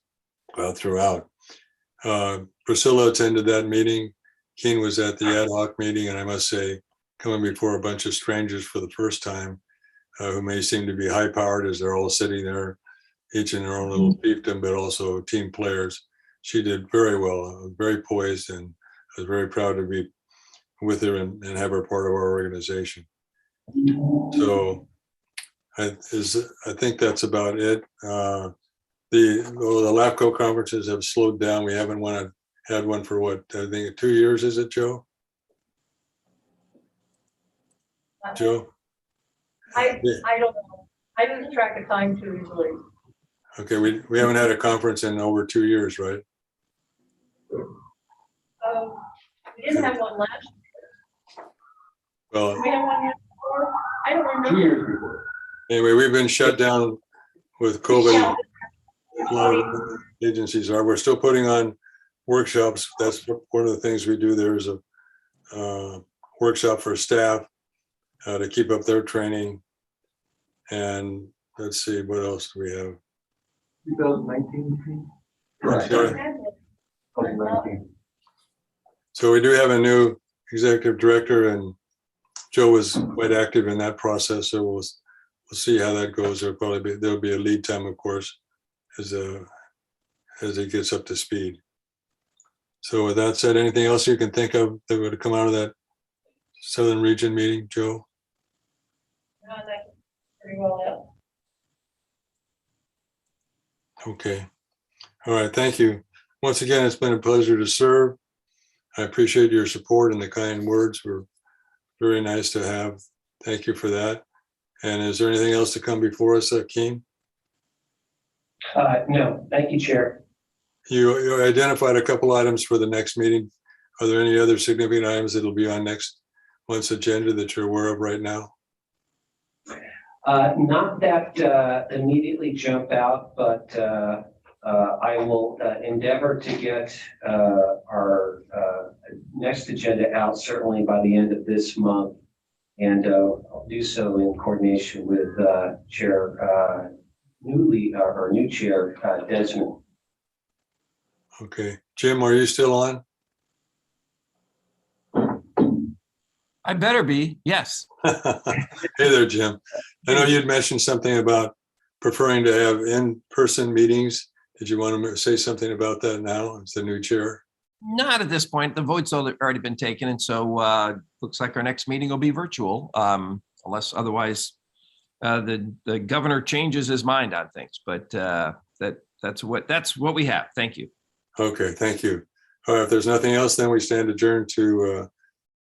throughout. Priscilla attended that meeting. Keen was at the ad hoc meeting, and I must say, coming before a bunch of strangers for the first time, who may seem to be high powered as they're all sitting there, each in their own little fiefdom, but also team players. She did very well, very poised, and I was very proud to be with her and have her part of our organization. So I think that's about it. The LAFCO conferences have slowed down. We haven't had one for what, I think 2 years, is it, Joe? Joe? I don't know. I lose track of time too easily. Okay, we haven't had a conference in over 2 years, right? We didn't have one last year. Well, Did we have one year before? I don't remember. 2 years before. anyway, we've been shut down with COVID. A lot of agencies are. We're still putting on workshops. That's one of the things we do. There's a workshop for staff to keep up their training. And let's see, what else do we have? 2019. Right. Sorry. 2019. So we do have a new executive director, and Joe was quite active in that process. So we'll see how that goes. There'll be a lead time, of course, as it gets up to speed. So with that said, anything else you can think of that would come out of that Southern Region meeting, Joe? No, that's pretty well it. Okay. All right. Thank you. Once again, it's been a pleasure to serve. I appreciate your support and the kind words were very nice to have. Thank you for that. And is there anything else to come before us, Keen? No, thank you, Chair. You identified a couple items for the next meeting. Are there any other significant items that'll be on next month's agenda that you're aware of right now? Not that immediately jump out, but I will endeavor to get our next agenda out certainly by the end of this month. And I'll do so in coordination with Chair new Chair Desmond. Okay. Jim, are you still on? I better be, yes. Hey there, Jim. I know you'd mentioned something about preferring to have in-person meetings. Did you want to say something about that now as the new chair? Not at this point. The vote's already been taken, and so looks like our next meeting will be virtual, unless otherwise the governor changes his mind on things. But that's what we have. Thank you. Okay, thank you. All right, if there's nothing else, then we stand adjourned to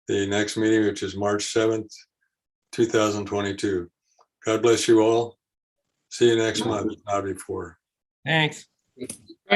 the next meeting, which is March 7th, 2022. God bless you all. See you next month, if not before. Thanks. Thank you.